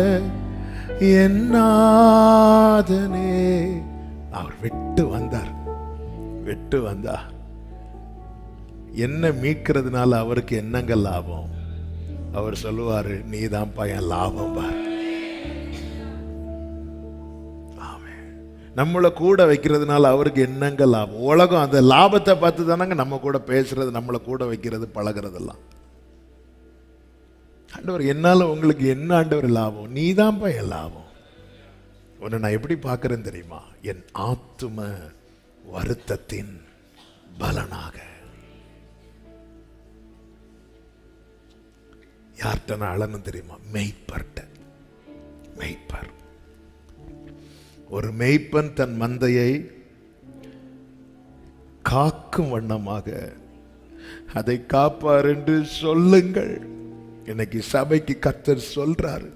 S1: என்னாதனே, அவர் விட்டு வந்தார். என்ன மீட்கிறதுனால அவருக்கு என்னங்க லாபம்? அவர் சொல்லுவாரு, நீதான் பையன் லாபம் பார். நம்மளை கூட வைக்கிறதுனால அவருக்கு என்னங்க லாபம்? உலகம் அந்த லாபத்தை பார்த்து தானங்க நம்ம கூட பேசுறது, நம்மளை கூட வைக்கிறது, பழகிறதெல்லாம். ஆண்டவர், என்னால உங்களுக்கு என்ன ஆண்டவர் லாபம்? நீதான் பையன் லாபம். உன்னை நான் எப்படி பார்க்கிறேன்னு தெரியுமா? என் ஆத்தும வருத்தத்தின் பலனாக. யார்கிட்ட நான் அழணும் தெரியுமா? மெய்ப்பர்ட்ட. மெய்ப்பர். ஒரு மெய்ப்பன் தன் மந்தையை காக்கும் வண்ணமாக அதை காப்பார் என்று சொல்லுங்கள். இன்னைக்கு சபைக்கு கர்த்தர் சொல்றாரு,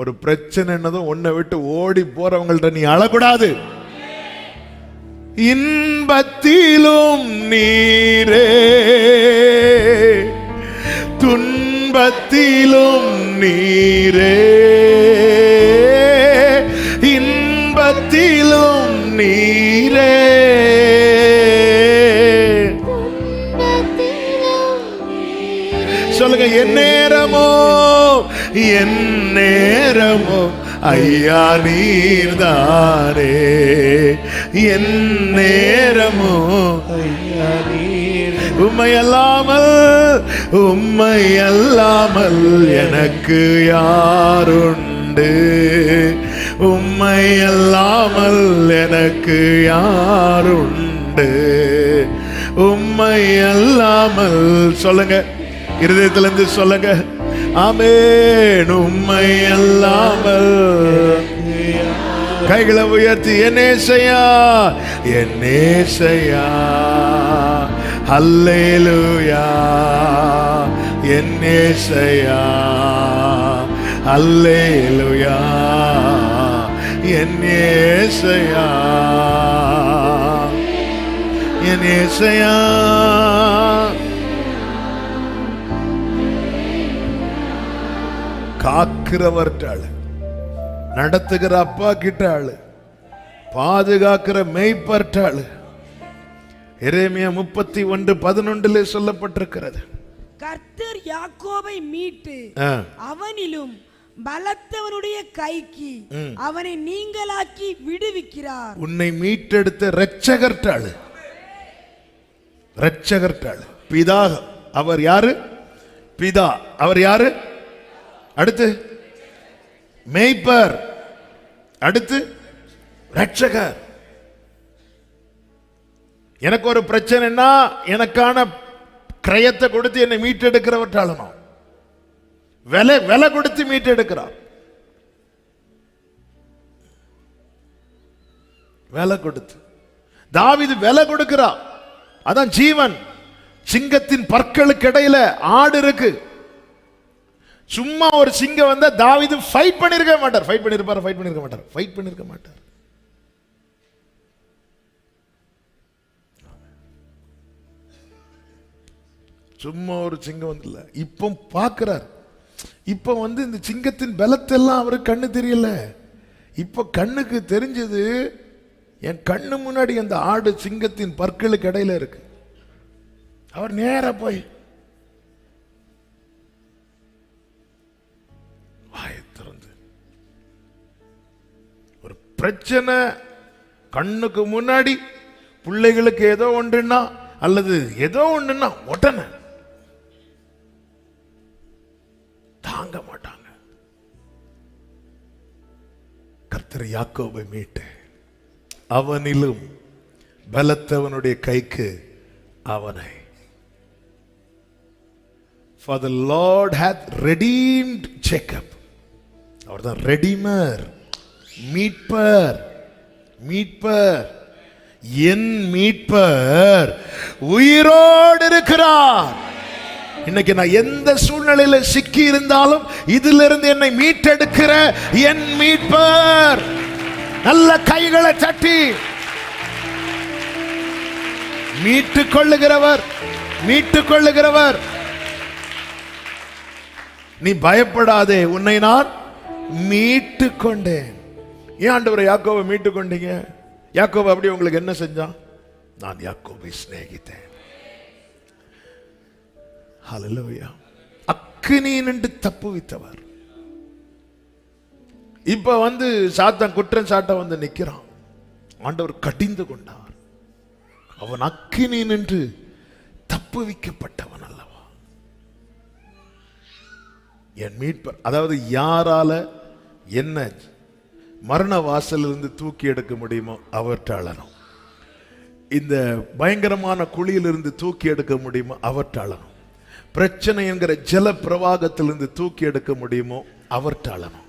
S1: ஒரு பிரச்சனை என்னதும் உன்னை விட்டு ஓடி போறவங்கள்ட்ட நீ அழக்கூடாது. இன்பத்திலும் நீரே, துன்பத்திலும் நீரே, இன்பத்திலும் நீரே, சொல்லுங்க. என் நேரமோ ஐயா நீர்தானே, என் நேரமோ ஐயா நீர். உம்மை அல்லாமல் எனக்கு யாருண்டு? உம்மை அல்லாமல் எனக்கு யாருண்டு? உம்மை அல்லாமல், சொல்லுங்க, இருதயத்திலிருந்து சொல்லுங்க. ஆமென். உம்மை அல்லாமல். கைகளை உயர்த்தி, என்னேசையா, என்னேசையா, அல்லேலூயா, என்னேசையா, அல்லேலூயா, என்னேசையா, என்னேசையா.
S2: காக்கிறவர்கிட்ட ஆளு, நடத்துகிற அப்பா கிட்ட ஆளு, பாதுகாக்கிற மேய்ப்பர்கிட்ட ஆளு. எரேமியா 31:11 சொல்லப்பட்டிருக்கிறது.
S3: கர்த்தர் யாக்கோபை மீட்டு அவனிலும் பலத்தவனுடைய கைக்கு அவனை நீங்களாக்கி விடுவிக்கிறார்.
S2: உன்னை மீட்டெடுத்த இரட்சகர்ட்டாளு, இரட்சகர்ட்டாளு. பிதா அவர் யாரு? பிதா அவர் யாரு? அடுத்து மேய்ப்பர், அடுத்து இரட்சகர். எனக்கு ஒரு பிரச்சனைனா எனக்கான கிரயத்தை கொடுத்து என்னை மீட்டெடுக்கிறவர்ட்டாளனும் விலை கொடுத்து மீட்டெடுக்கிறார். விலை கொடுத்து தாவீது விலை கொடுக்கிறார். அதான் ஜீவன். சிங்கத்தின் பற்களுக்கு இடையில ஆடு இருக்கு. சும்மா ஒரு சிங்கம் வந்தா தாவீது ஃபைட் பண்ணிருக்க மாட்டார். ஃபைட் பண்ணிருக்க மாட்டார். சும்மா ஒரு சிங்கம் வந்து இல்ல, இப்போ பார்க்கிறார். இப்ப இந்த சிங்கத்தின் பலத்தெல்லாம் அவருக்கு கண்ணு தெரியல. இப்ப கண்ணுக்கு தெரிஞ்சது, என் கண்ணு முன்னாடி அந்த ஆடு சிங்கத்தின் பற்களுக்கு இடையில இருக்கு. அவர் நேரா போய் வாயை திறந்து, ஒரு பிரச்சனை கண்ணுக்கு முன்னாடி பிள்ளைகளுக்கு ஏதோ ஒன்றுன்னா அல்லது ஏதோ ஒன்றுன்னா உடனே தாங்க மாட்டாங்க. கர்த்தர் யாக்கோபை மீட்டு அவனிலும் பலத்தவனுடைய கைக்கு அவனை. For the Lord hath redeemed Jacob. அவர்தான் ரெடிமர், மீட்பர். மீட்பர், என் மீட்பர் உயிரோடு இருக்கிறார். இன்னைக்கு நான் எந்த சூழ்நிலையில சிக்கி இருந்தாலும் இதிலிருந்து என்னை மீட்டெடுக்கிற என் மீட்பர். நல்ல கைகளை தட்டி மீட்டுக் கொள்ளுகிறவர், மீட்டுக் கொள்ளுகிறவர். நீ பயப்படாதே, உன்னை நான் மீட்டுக் கொண்டேன். ஏன் ஆண்டவரை யாக்கோபை மீட்டுக் கொண்டீங்க? யாக்கோபு அப்படி உங்களுக்கு என்ன செஞ்சான்? நான் யாக்கோபை சிநேகித்தேன். ஹல்லேலூயா. அக்கினி நின்று தப்புவித்தவர். இப்ப சாத்தான் குற்றம் சாட்ட நிக்கிறான். ஆண்டவர் கடிந்து கொண்டார். அவன் அக்கினி நின்று தப்புவிக்கப்பட்டவன் அல்லவா? என் மீட்பர். அதாவது யாரால என்ன மரண வாசலிருந்து தூக்கி எடுக்க முடியுமோ அவற்றாளனும், இந்த பயங்கரமான குழியிலிருந்து தூக்கி எடுக்க முடியுமோ அவற்றாளனும், பிரச்சனை என்கிற ஜல பிரவாகத்திலிருந்து தூக்கி எடுக்க முடியுமோ அவற்றாளனும்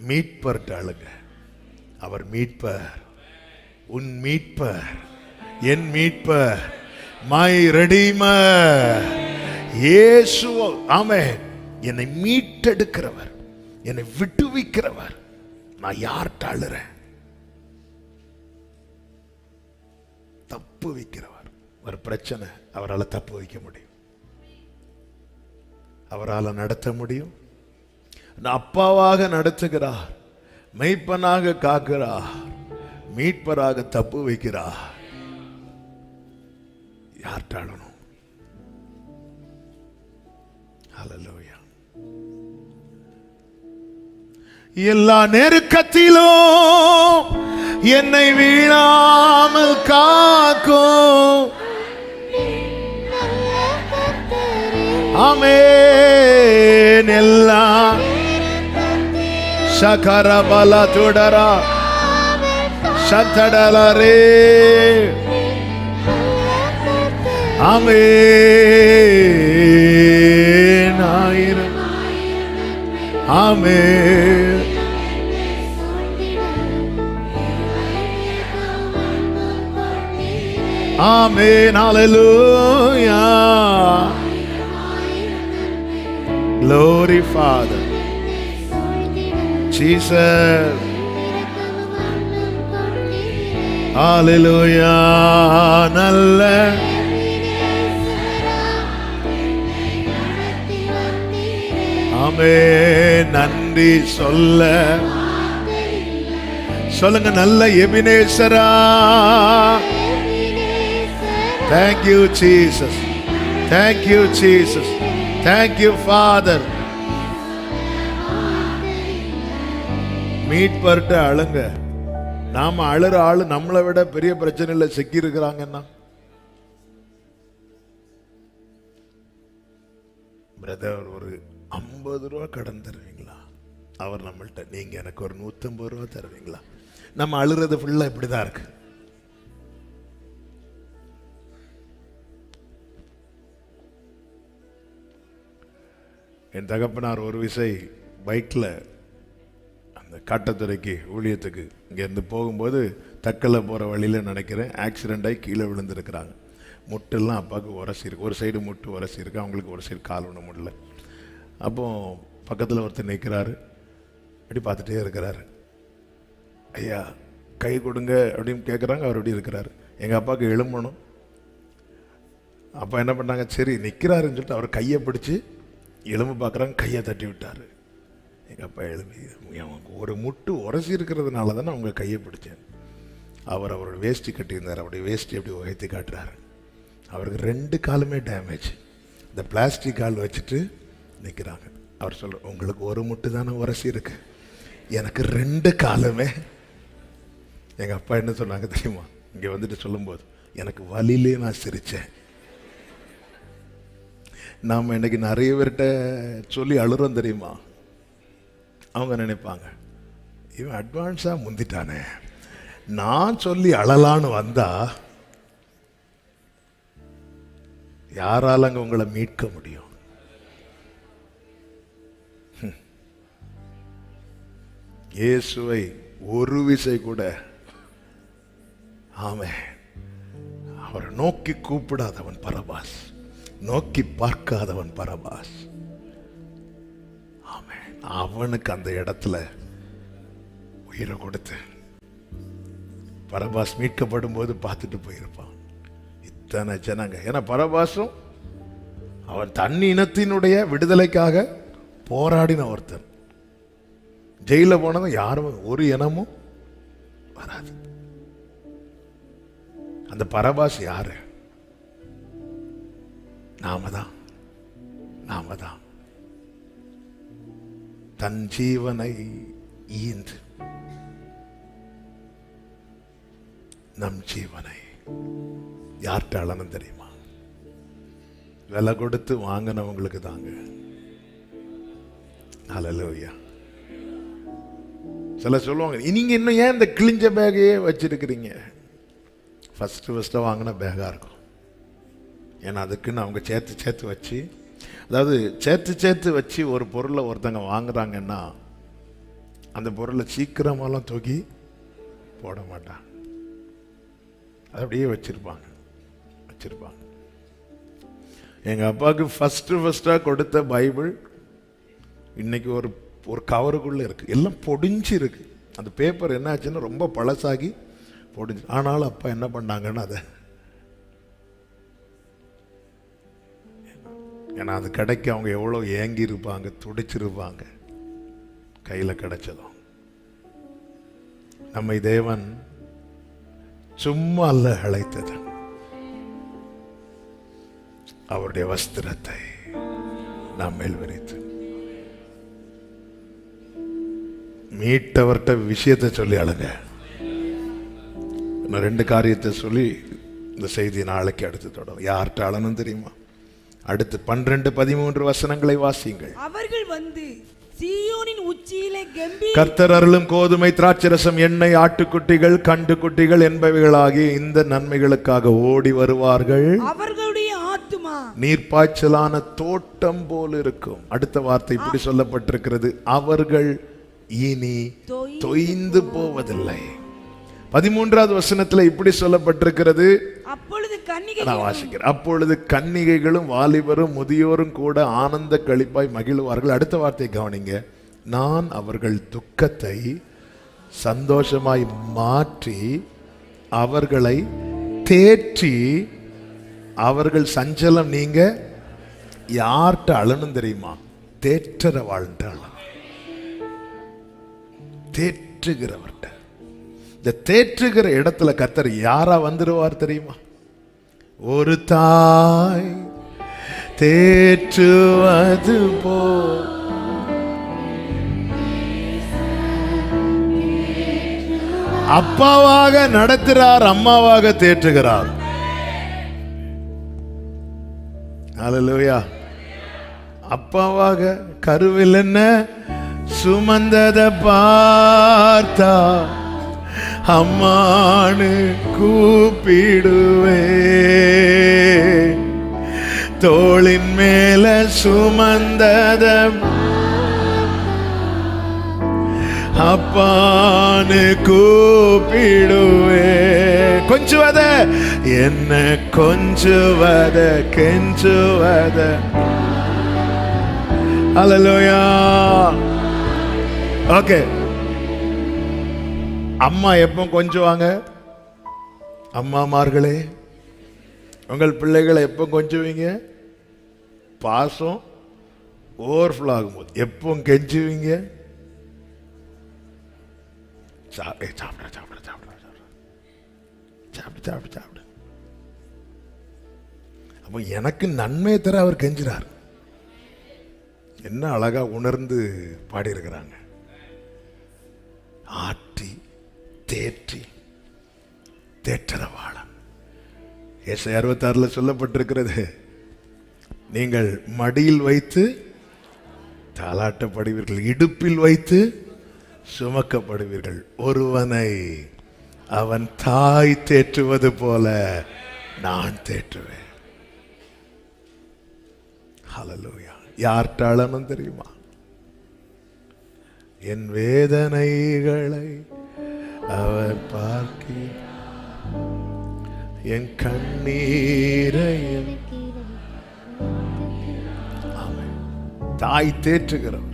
S2: மீட்பர்ட்டாளுங்க. அவர் மீட்பர், உன் மீட்பர், என் மீட்பர், மை ரெடீமர் இயேசு. ஆமென். என்னை மீட்டெடுக்கிறவர், என்னை விட்டுவிக்கிறவர். நான் யார்கிட்ட அழுறேன்? தப்பு வைக்கிறவர். ஒரு பிரச்சனை அவரால் தப்பு வைக்க முடியும், அவரால் நடத்த முடியும். அப்பாவாக நடத்துகிறார், மெய்ப்பனாக காக்கிறார், மீட்பராக தப்பு வைக்கிறார். யார்ட்டாளனும். ஹல்லேலூயா. எல்லா நெருக்கத்திலும் என்னை வீழாமல் காக்கும். ஆமென். எல்லா சகரபல துடரா சத்தடலரே. ஆமென். ஆயிரம் ஆமென். Amen. Hallelujah. Glory Father. Jesus. Hallelujah. நல்ல ஆமென். நன்றி சொல்ல. சொல்லுங்க, நல்ல எபினேசரா. Thank you Jesus. Thank you Jesus. Thank you Father. மீட்பர்ட்ட அழுங்க. நாம அழுற ஆளு நம்மளை விட பெரிய பிரச்சனையில சிக்கி இருக்கிறாங்கன்னா, பிரதர் ஒரு 50 ரூபா கடன் தருவீங்களா? அவர் நம்மள்ட்ட, நீங்க எனக்கு ஒரு 150 ரூபா தருவீங்களா? நம்ம அழுறது ஃபுல்லா இப்படிதான் இருக்கு. என் தகப்பனார் ஒரு விசை பைக்ல அந்த காட்டத்துறைக்கு ஊழியத்துக்கு இங்கேருந்து போகும்போது தக்கலை போகிற வழியில் நினைக்கிறேன் ஆக்சிடெண்ட் ஆகி கீழே விழுந்துருக்கிறாங்க. முட்டெல்லாம் அப்பாவுக்கு உரசிருக்கு, ஒரு சைடு முட்டு உரசிருக்கு, அவங்களுக்கு ஒரு சைடு கால் ஒன்று முடியல. அப்போ பக்கத்தில் ஒருத்தர் நிற்கிறாரு, அப்படி பார்த்துட்டே இருக்கிறாரு. ஐயா கை கொடுங்க அப்படின்னு கேட்குறாங்க. அவர் எப்படி இருக்கிறாரு. எங்கள் அப்பாவுக்கு எழும்பணும். அப்பா என்ன பண்ணாங்க, சரி நிற்கிறாருன்னு சொல்லிட்டு அவர் கையை பிடிச்சி எலும்பு பார்க்குறாங்க, கையை தட்டி விட்டார். எங்கள் அப்பா எழும்பி, ஒரு முட்டு உரசி இருக்கிறதுனால தானே அவங்க கையை பிடிச்சேன். அவரோட வேஷ்டி கட்டியிருந்தார், அவருடைய வேஷ்டி எப்படி உயர்த்தி காட்டுறாரு. அவருக்கு 2 காலுமே டேமேஜ். இந்த பிளாஸ்டிக் கால் வச்சுட்டு நிற்கிறாங்க. அவர் சொல்ற, உங்களுக்கு ஒரு முட்டு தானே உரசி இருக்கு, எனக்கு 2 காலுமே. எங்கள் அப்பா என்ன சொன்னாங்க தெரியுமா, இங்கே வந்துட்டு சொல்லும்போது, எனக்கு வலியிலே நான் சிரித்தேன். நாம் இன்னைக்கு நிறைய பேர்கிட்ட சொல்லி அழுறோம் தெரியுமா. அவங்க நினைப்பாங்க, இவன் அட்வான்ஸாக முந்திட்டானே, நான் சொல்லி அழலான்னு வந்தா யாராலங்க உங்களை மீட்க முடியும்? இயேசுவை ஒரு விசை கூட ஆமென் அவரை நோக்கி கூப்பிடாதவன் பரபாஸ், நோக்கி பார்க்காதவன் பரபாஸ். ஆமென். அவனுக்கு அந்த இடத்துல உயிரை கொடுத்து பரபாஸ் மீட்கப்படும் போது பார்த்துட்டு போயிருப்பான். இத்தனை ஜனங்க. ஏன்னா பரபாசும் அவன் தன் இனத்தினுடைய விடுதலைக்காக போராடின ஒருத்தன். ஜெயில போனதும் யாரும் ஒரு இனமும் வராது. அந்த பரபாஸ் யாரு? நாம தான். தன் ஜீவனை ஈந்து நம் ஜீவனை யார்கிட்ட அழணும் தெரியுமா? விலை கொடுத்து வாங்கினவங்களுக்கு தாங்க. ஹல்லேலூயா. சில சொல்லுவாங்க, நீங்க இன்னும் ஏன் இந்த கிழிஞ்ச பேகையே வச்சிருக்கிறீங்க? ஃபர்ஸ்ட் வாங்கின பேகா இருக்கும். ஏன்னா அதுக்குன்னு அவங்க சேர்த்து வச்சு, அதாவது சேர்த்து வச்சு ஒரு பொருளை ஒருத்தங்க வாங்குறாங்கன்னா அந்த பொருளை சீக்கிரமாலாம் தூக்கி போட மாட்டாங்க, அது அப்படியே வச்சிருப்பாங்க. எங்கள் அப்பாவுக்கு ஃபஸ்ட்டாக கொடுத்த பைபிள் இன்னைக்கு ஒரு கவருக்குள்ளே இருக்குது. எல்லாம் பொடிஞ்சு இருக்கு. அந்த பேப்பர் என்ன ஆச்சுன்னா ரொம்ப பழசாகி பொடிஞ்சு. ஆனாலும் அப்பா என்ன பண்ணாங்கன்னு அதை, ஏன்னா அது கிடைக்க அவங்க எவ்வளோ ஏங்கி இருப்பாங்க, துடிச்சிருப்பாங்க. கையில் கிடைச்சதும். நம்மை தேவன் சும்மா அல்ல அழைத்தது, அவருடைய வஸ்திரத்தை நாம் மேல் விரித்து மீட்டவர்கிட்ட விஷயத்தை சொல்லி அழுங்க. இன்னும் 2 காரியத்தை சொல்லி இந்த செய்தி நாளைக்கு அடுத்து தொடரும். யார்கிட்ட அழணும் தெரியுமா? அடுத்து 12-13 வசனங்களை வாசியுங்கள்.
S3: அவர்கள் வந்து சீயோனின் உச்சியிலே கம்பீர
S2: கர்த்தர் அருளும் கோதுமை, திராட்சரசம், எண்ணெய், ஆட்டுக்குட்டிகள், கண்டுக்குட்டிகள் என்பவைகளாகிய இந்த நன்மைகளுக்காக ஓடி வருவார்கள்.
S3: அவர்களுடைய ஆத்துமா
S2: நீர்ப்பாய்ச்சலான தோட்டம் போல் இருக்கும். அடுத்த வார்த்தை இப்படி சொல்லப்பட்டிருக்கிறது, அவர்கள் இனி தொய்ந்து போவதில்லை. 13வது வசனத்துல இப்படி சொல்லப்பட்டிருக்கிறது, அப்பொழுது கன்னிகைகளும் வாலிபரும் முதியோரும் கூட ஆனந்த களிப்பாய் மகிழ்வார்கள். அடுத்த வார்த்தை கவனிங்க, நான் அவர்கள் துக்கத்தை சந்தோஷமாய் மாற்றி அவர்களை தேற்றி அவர்கள் சஞ்சலம் நீங்க. யார்கிட்ட அழணும் தெரியுமா? தேற்றற வாழ்ந்த அழணும்.
S1: தேற்றுகிறவர்கிட்ட. இந்த தேற்றுகிற இடத்துல கர்த்தர் யாரா வந்துருவார் தெரியுமா? ஒரு தாய் தேற்றுவது போ அப்பாவாக நடத்துகிறார், அம்மாவாக தேற்றுகிறார். அல்லேலூயா. அப்பாவாக கருவில் என்ன சுமந்தத பார்த்தா அம்மானு கூப்பிடுவே, தோளின் மேல சுமந்தத அப்பானு கூப்பிடுவே. கொஞ்சுவத என்ன கொஞ்சுவத கெஞ்சுவத. அல்லேலூயா. ஓகே, அம்மா எப்போ கொஞ்சுவாங்க? அம்மாமார்களே, உங்கள் பிள்ளைகளை எப்போ கொஞ்சுவீங்க? பாசம் ஓவர்ஃப்ளோ ஆகும்போது. எப்போ கெஞ்சுவீங்க? சாப்பிடு சாப்பிடு சாப்பிடு சாப்பிடு சாப்பிடு சாப்பிடு சாப்பிடு. அப்போ எனக்கு நன்மை தர அவர் கெஞ்சுறார். என்ன அழகா உணர்ந்து பாடியிருக்கிறாங்க. ஆட்டி தேற்றி தேற்றரவாளன். ஏசாயா 66 சொல்லப்பட்டிருக்கிறது, நீங்கள் மடியில் வைத்து தாலாட்டப்படுவீர்கள், இடுப்பில் வைத்து சுமக்கப்படுவீர்கள். ஒருவனை அவன் தாய் தேற்றுவது போல நான் தேற்றுவேன். ஹல்லேலூயா. யார்கிட்ட அழணும் தெரியுமா? என் வேதனைகளை அவர் பார்க்கிறார், என் கண்ணீரை. ஆமென். தாய் தேற்றுகிறவர்.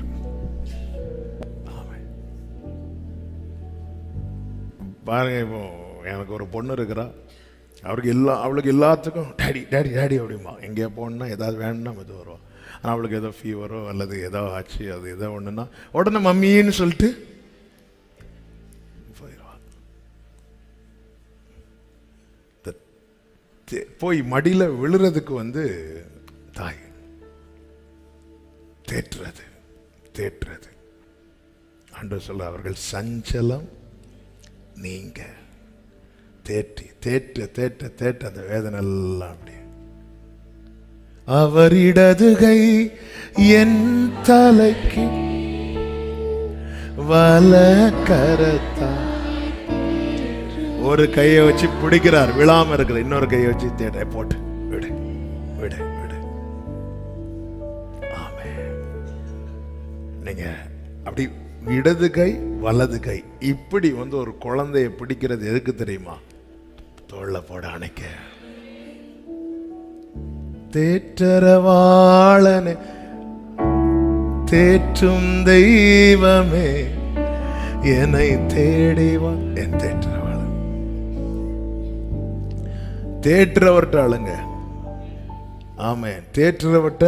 S1: பாருங்க, இப்போ எனக்கு ஒரு பொண்ணு இருக்கிறா. அவளுக்கு எல்லாத்துக்கும் டேடி டேடி டேடி அப்படிமா. எங்கேயா போகணுன்னா ஏதாவது வேணும்னா இது வரும். ஆனால் அவளுக்கு ஏதோ ஃபீவரோ அல்லது ஏதோ ஆச்சு, அது ஏதோ ஒன்றுன்னா உடனே மம்மின்னு சொல்லிட்டு போயிடுவாங்க. போய் மடியில் விழுறதுக்கு தாய் தேற்றுறது தேற்றுறது. ஆண்டவர் சொல்ல, அவர்கள் சஞ்சலம் நீங்க தேற்றி தேற்ற தேற்ற தேற்ற அந்த வேதனை எல்லாம் அப்படி. அவர் இடதுகை என் தலைக்கு வலக்கரத்தா. ஒரு கையை வச்சு பிடிக்கிறார், விழாம இருக்குது. இன்னொரு கையை வச்சு தேட்ட போட்டு விடு விடு விடு. ஆமென். நீங்க அப்படி இடது கை வலது கை இப்படி ஒரு குழந்தைய பிடிக்கிறது எதுக்கு தெரியுமா? தோள்ல போட அணைக்க. தேற்றரவாளனே, தேற்றும் தெய்வமே, என்னை தேடிவா. என் தேற்றரவாளன். தேற்றவர்கிட்ட அழுங்க. ஆமென். தேற்றவர்கிட்ட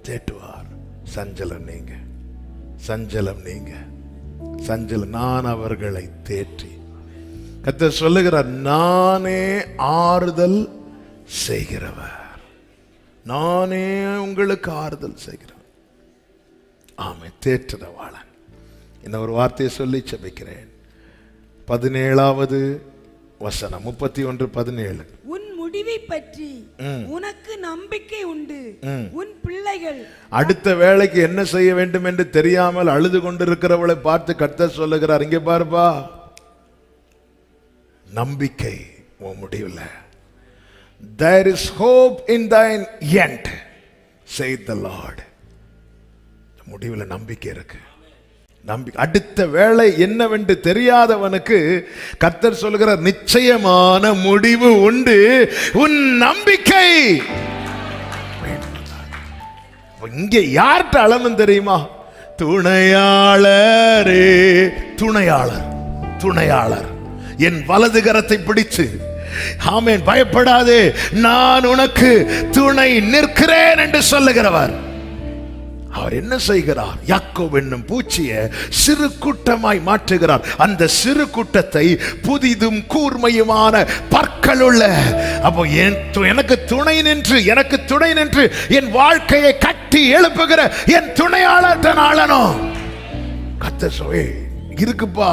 S1: தேற்றுவார். சஞ்சலம் நீங்க, சஞ்சலம் நீங்க, சஞ்சலம். நான் அவர்களை தேற்றி. கர்த்தர் சொல்லுகிறார், நானே ஆறுதல் செய்கிறவர், நானே உங்களுக்கு ஆறுதல் செய்கிறவர். ஆமென். தேற்றரவாளன். இந்த ஒரு வார்த்தையை சொல்லி ஜெபிக்கிறேன். 17வது வசனம் 31:17.
S3: உன் முடிவை பற்றி உனக்கு நம்பிக்கை உண்டு. உன் பிள்ளைகள்
S1: அடுத்த வேளைக்கு என்ன செய்ய வேண்டும் என்று தெரியாமல் அழுது கொண்டிருக்கிறவளை பார்த்து கர்த்தர் சொல்லுகிறார், இங்கே பாருப்பா, நம்பிக்கை உன் முடிவுல. There is hope in thine end, saith the Lord. முடிவுல நம்பிக்கை இருக்கு. நம்பிக்கை. அடுத்த வேளை என்னவென்று தெரியாதவனுக்கு கர்த்தர் சொல்லுகிறார், நிச்சயமான முடிவு உண்டு, உன் நம்பிக்கை. இங்கே யார்கிட்ட அளவும் தெரியுமா? துணையாளரே, துணையாளர், துணையாளர் என் வலது கரத்தை பிடிச்சு, ஆமென், பயப்படாதே, நான் உனக்கு துணை நிற்கிறேன் என்று சொல்லுகிறவர். அவர் என்ன செய்கிறார்? யாக்கோபு என்னும் பூச்சியை சிறு கூட்டமாய் மாற்றுகிறார். அந்த சிறு கூட்டத்தை புதிதும் கூர்மையுமான பற்களுள்ள, அப்போ எனக்கு துணை நின்று என் வாழ்க்கையை கட்டி எழுப்புகிற என் துணையாளர் ஆளணும். கர்த்தர் சொல்வே இருக்குப்பா.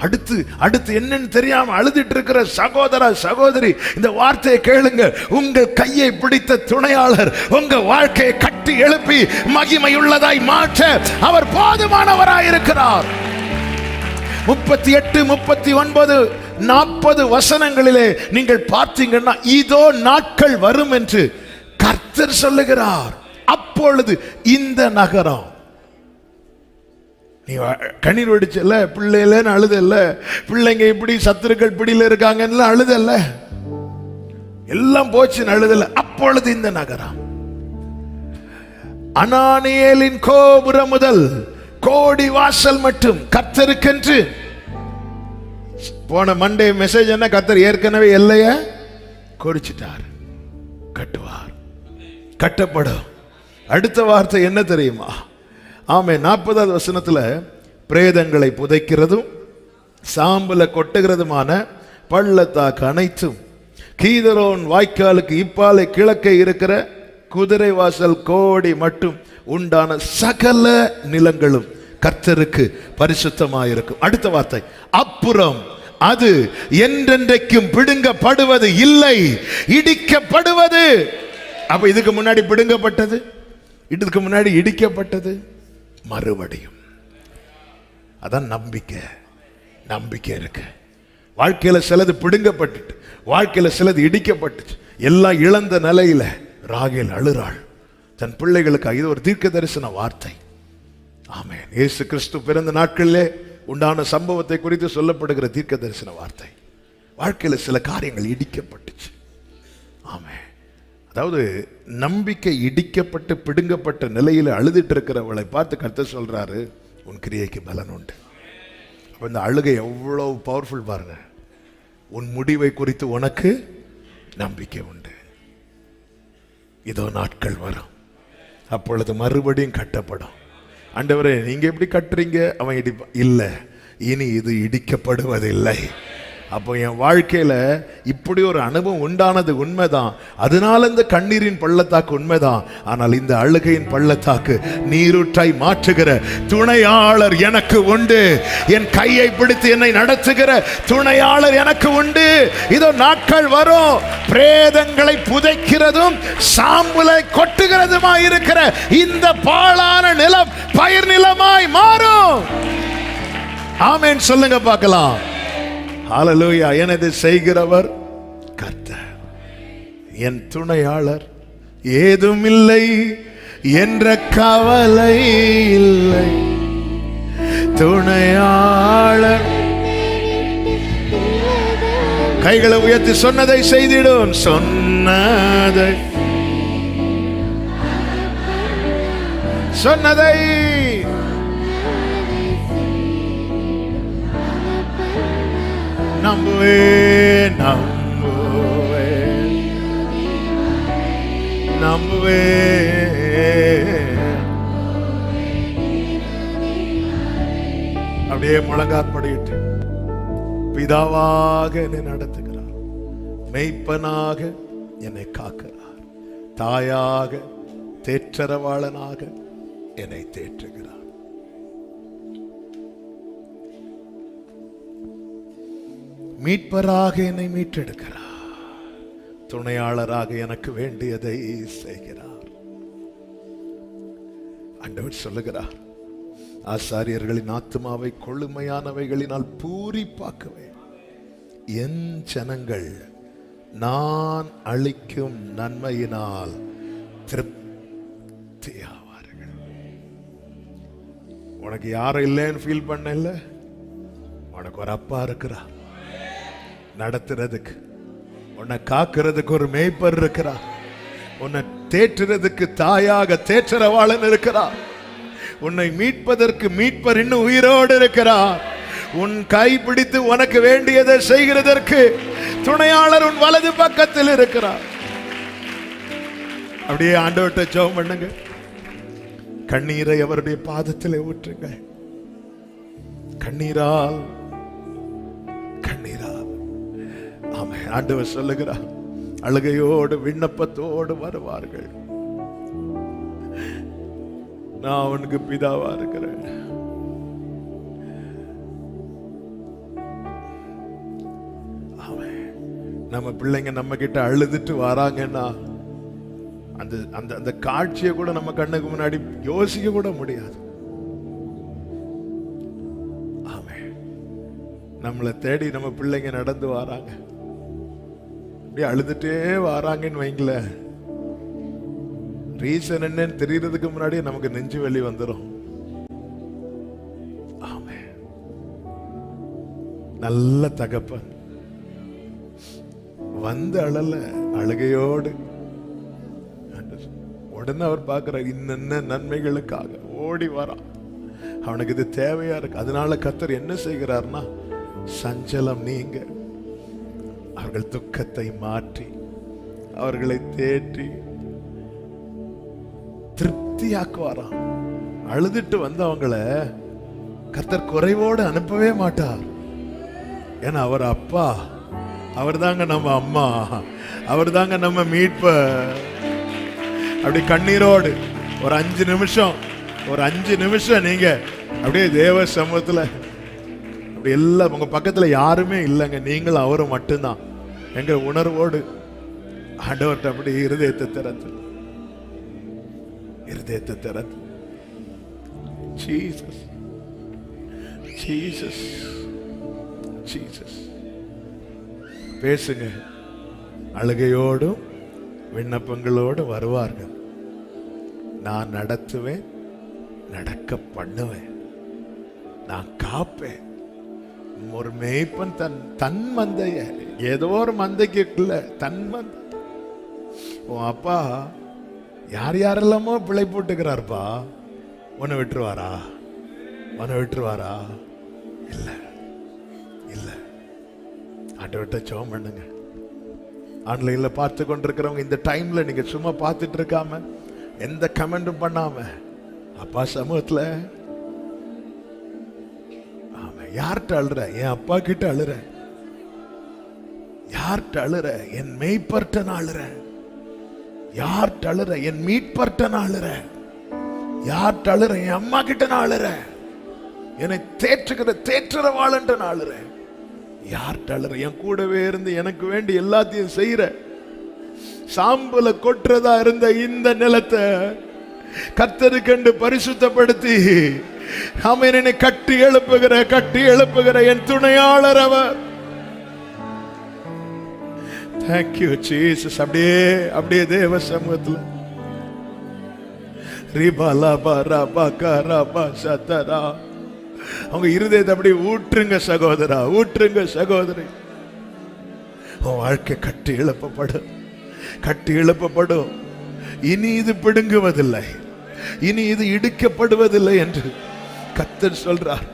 S1: அடுத்து என்னன்னு தெரியாம அழுதுட்டு இருக்கிற சகோதரி, இந்த வார்த்தையை கேளுங்க. உங்கள் கையை பிடித்த துணையாளர் உங்க வாழ்க்கையை கட்டி எழுப்பி மகிமையுள்ளதாய் மாற்ற அவர் போதுமானவராய் இருக்கிறார். 38, 39, 40 வசனங்களிலே நீங்கள் பார்த்தீங்கன்னா இதோ நாட்கள் வரும் என்று கர்த்தர் சொல்லுகிறார். அப்பொழுது இந்த நகரம், நீ கண்ணீர் வெடிச்சல, பிள்ளைலன்னு அழுதல்ல, பிள்ளைங்க இப்படி சத்துருக்கள் பிடியில இருக்காங்கன்னு அழுதல்ல, எல்லாம் போச்சுன்னு அழுதல்ல. அப்பொழுது இந்த நகரம் அனானியேலின் கோபுரம் முதல் கோடி வாசல் மட்டும் கர்த்தருக்கென்று. போன மண்டே மெசேஜ் என்ன? கர்த்தர் ஏற்கனவே எல்லைய குறிச்சிட்டார். கட்டுவார், கட்டப்படும். அடுத்த வார்த்தை என்ன தெரியுமா? ஆமே, 40வது வசனத்துல பிரேதங்களை புதைக்கிறதும் சாம்பல கொட்டுகிறதுமான பள்ளத்தாக்கு அனைத்தும் கீதரோன் வாய்க்காலுக்கு இப்பாலை கிழக்கே இருக்கிற குதிரை வாசல் கோடி மட்டும் உண்டான சகல நிலங்களும் கர்த்தருக்கு பரிசுத்தமாயிருக்கும். அடுத்த வார்த்தை, அப்புறம் அது என்றென்றைக்கும் பிடுங்கப்படுவது இல்லை, இடிக்கப்படுவது. அப்ப இதுக்கு முன்னாடி பிடுங்கப்பட்டது, இதுக்கு முன்னாடி இடிக்கப்பட்டது, மறுபடியும். அதான் நம்பிக்கை இருக்கு. வாழ்க்கையில சிலது பிடுங்கப்பட்டு, வாழ்க்கையில சிலது இடிக்கப்பட்டு, எல்லாம் இழந்த நிலையில ராகேல் அழுறாள் தன் பிள்ளைகளுக்கு. இது ஒரு தீர்க்க தரிசன வார்த்தை. ஆமென். இயேசு கிறிஸ்து பிறந்த நாட்களிலே உண்டான சம்பவத்தை குறித்து சொல்லப்படுகிற தீர்க்க தரிசன வார்த்தை. வாழ்க்கையில சில காரியங்கள் இடிக்கப்பட்டுச்சு. ஆமென். அதாவது நம்பிக்கை இடிக்கப்பட்டு பிடுங்கப்பட்ட நிலையில் அழுதுட்டு இருக்கிறவளை பார்த்து கர்த்தர் சொல்றாரு, உன் கிரியைக்கு பலன் உண்டு. அப்ப இந்த அழுகை எவ்வளவு பவர்ஃபுல் பாருங்க. உன் முடிவை குறித்து உனக்கு நம்பிக்கை உண்டு. இதோ நாட்கள் வரும், அப்பொழுது மறுபடியும் கட்டப்படும். ஆண்டவரே, நீங்க எப்படி கட்டுறீங்க? அவன் இல்ல, இனி இது இடிக்கப்படுவதில்லை. அப்போ என் வாழ்க்கையில இப்படி ஒரு அனுபவம் உண்டானது உண்மைதான். அதனால இந்த கண்ணீரின் பள்ளத்தாக்கு உண்மைதான். ஆனால் இந்த அழுகையின் பள்ளத்தாக்கு நீரூற்றாய் மாற்றுகிற துணையாளர் எனக்கு உண்டு. என் கையை பிடித்து என்னை நடத்துகிற துணையாளர் எனக்கு உண்டு. இதோ நாட்கள் வரும், பிரேதங்களை புதைக்கிறதும் சாம்பலை கொட்டுகிறதுமாய் இருக்கிற இந்த பாழான நிலம் பயிர் நிலமாய் மாறும். ஆமென் சொல்லுங்க பார்க்கலாம். ஹல்லேலூயா. எனது செய்கிறவர் கர்த்தர், என் துணையாளர் ஏதும் இல்லை என்ற கவலை இல்லை. துணையாளர் கைகளை உயர்த்தி சொன்னதை செய்திடும். சொன்னதை நம்புவேன். அப்படியே முழங்காற்படியிட்டு, பிதாவாக என்னை நடத்துகிறார், மெய்ப்பனாக என்னை காக்கிறார், தாயாக தேற்றரவாளனாக என்னை தேற்றுகிறார். மீட்பராக என்னை மீட்டெடுக்கிறார், துணையாளராக எனக்கு வேண்டியதை செய்கிறார். ஆண்டவர் சொல்லுகிறார், ஆசாரியர்களின் ஆத்துமாவை கொழுமையானவைகளினால் பூரிப்பாக்குவேன். என் ஜனங்கள் நான் அளிக்கும் நன்மையினால் திருப்தியாவார்கள். உனக்கு யாரும் இல்லைன்னு ஃபீல் பண்ணல, உனக்கு ஒரு அப்பா இருக்கிறார் நடத்துறதுக்கு, உன்னை காக்கிறதுக்கு ஒரு மேய்ப்பர் இருக்கிறார், உன்னை தேற்றுறதுக்கு தாயாக தேற்றரவாளன் இருக்கிறார், உன்னை மீட்பதற்கு மீட்பர் இன்னும் உயிரோடு இருக்கிறார், உன் கை பிடித்து உனக்கு வேண்டியதை செய்கிறதற்கு துணையாளர் உன் வலது பக்கத்தில் இருக்கிறார்.
S2: அப்படியே ஆண்டவர்கிட்ட ஜெபம் பண்ணுங்க. கண்ணீரை அவருடைய பாதத்தில் ஊற்றுங்க. கண்ணீரால் ஆமென். ஆண்டவர் சொல்லுகிறார், அழுகையோடு விண்ணப்பத்தோடு வருவார்கள், நான் அவனுக்கு பிதாவா இருக்கிறேன். நம்ம பிள்ளைங்க நம்ம கிட்ட அழுதுட்டு வராங்கன்னா அந்த அந்த அந்த காட்சியை கூட நம்ம கண்ணுக்கு முன்னாடி யோசிக்க கூட முடியாது. ஆமென். நம்மளை தேடி நம்ம பிள்ளைங்க நடந்து வராங்க, அப்படியே அழுதுட்டே வராங்கன்னு வைங்களேன், ரீசன் என்னன்னு தெரியறதுக்கு முன்னாடியே நமக்கு நெஞ்சு வலி வந்துடும். ஆமென். நல்ல தகப்பன் வந்து அழல, அழுகையோடு உடனே அவர் பார்க்கிற இன்னென்ன நன்மைகளுக்காக ஓடி வரான். அவனுக்கு இது தேவையா இருக்கு. அதனால கர்த்தர் என்ன செய்கிறார்னா, சஞ்சலம் நீங்க, அவர்கள் துக்கத்தை மாற்றி அவர்களை தேற்றி திருப்தியாக்குவாராம். அழுதுட்டு வந்தவங்கள கர்த்தர் குறைவோடு அனுப்பவே மாட்டார். ஏன்னா அவர் அப்பா, அவர் தாங்க நம்ம அம்மா, அவர் தாங்க நம்ம மீட்பர். அப்படி கண்ணீரோடு ஒரு 5 நிமிஷம் நீங்க அப்படியே தேவ சமூகத்துல அப்படி எல்லாம் உங்க பக்கத்துல யாருமே இல்லைங்க, நீங்களும் அவரும் மட்டும்தான் எங்க உணர்வோடு ஆண்டவர்கிட்ட அப்படி இருதயத்தை திறந்து ஜீசஸ் ஜீசஸ் ஜீசஸ் பேசுங்க. அழுகையோடும் விண்ணப்பங்களோடு வருவார்கள். நான் நடத்துவேன், நடக்க பண்ணுவேன், நான் காப்பேன். ஒரு மேய்ப்பன் தன் மந்தைய, ஏதோ ஒரு மந்தைக்கு இல்ல, தன் மந்தை. உன் அப்பா யார் யாரெல்லாமோ பிழை போட்டுக்கிறார்ப்பா, உன்னை விட்டுருவாரா? இல்ல இல்ல. ஆண்டவர்கிட்ட ஜெபம் பண்ணுங்க. ஆன்லைன்ல பார்த்து கொண்டிருக்கிறவங்க இந்த டைம்ல நீங்க சும்மா பார்த்துட்டு இருக்காம, எந்த கமெண்டும் பண்ணாம அப்பா சமூகத்துல, ஆமா, யார்கிட்ட அழுற? என் அப்பா கிட்ட அழுற. யார்கிட்ட அழுற? என் மெய்ப்பர்ட்ட நான் அழுறேன். யார்கிட்ட அழுற? என் மீட்பர்ட்ட நான் அழுறேன். யார்கிட்ட அழுற? என் அம்மா கிட்ட நான் அழுறேன். என்னை தேற்றுறவாளன்ற நான் அழுறேன். யார்கிட்ட அழுற? என் கூடவே இருந்து எனக்கு வேண்டி எல்லாத்தையும் செய்யற, சாம்பல கொட்டுறதா இருந்த இந்த நிலத்தை கர்த்தருக்கென்று பரிசுத்தப்படுத்தி அவனை கட்டி எழுப்புகிற என் துணையாளர் அவர். Thank you Jesus. அப்படியே தேவ சமூகத்துல அவங்க இருதயத்தை அப்படி ஊற்றுங்க சகோதரா, ஊற்றுங்க சகோதரி. உன் வாழ்க்கை கட்டி எழுப்பப்படும். இனி இது பிடுங்குவதில்லை, இனி இது இடிக்கப்படுவதில்லை என்று கர்த்தர் சொல்றார்.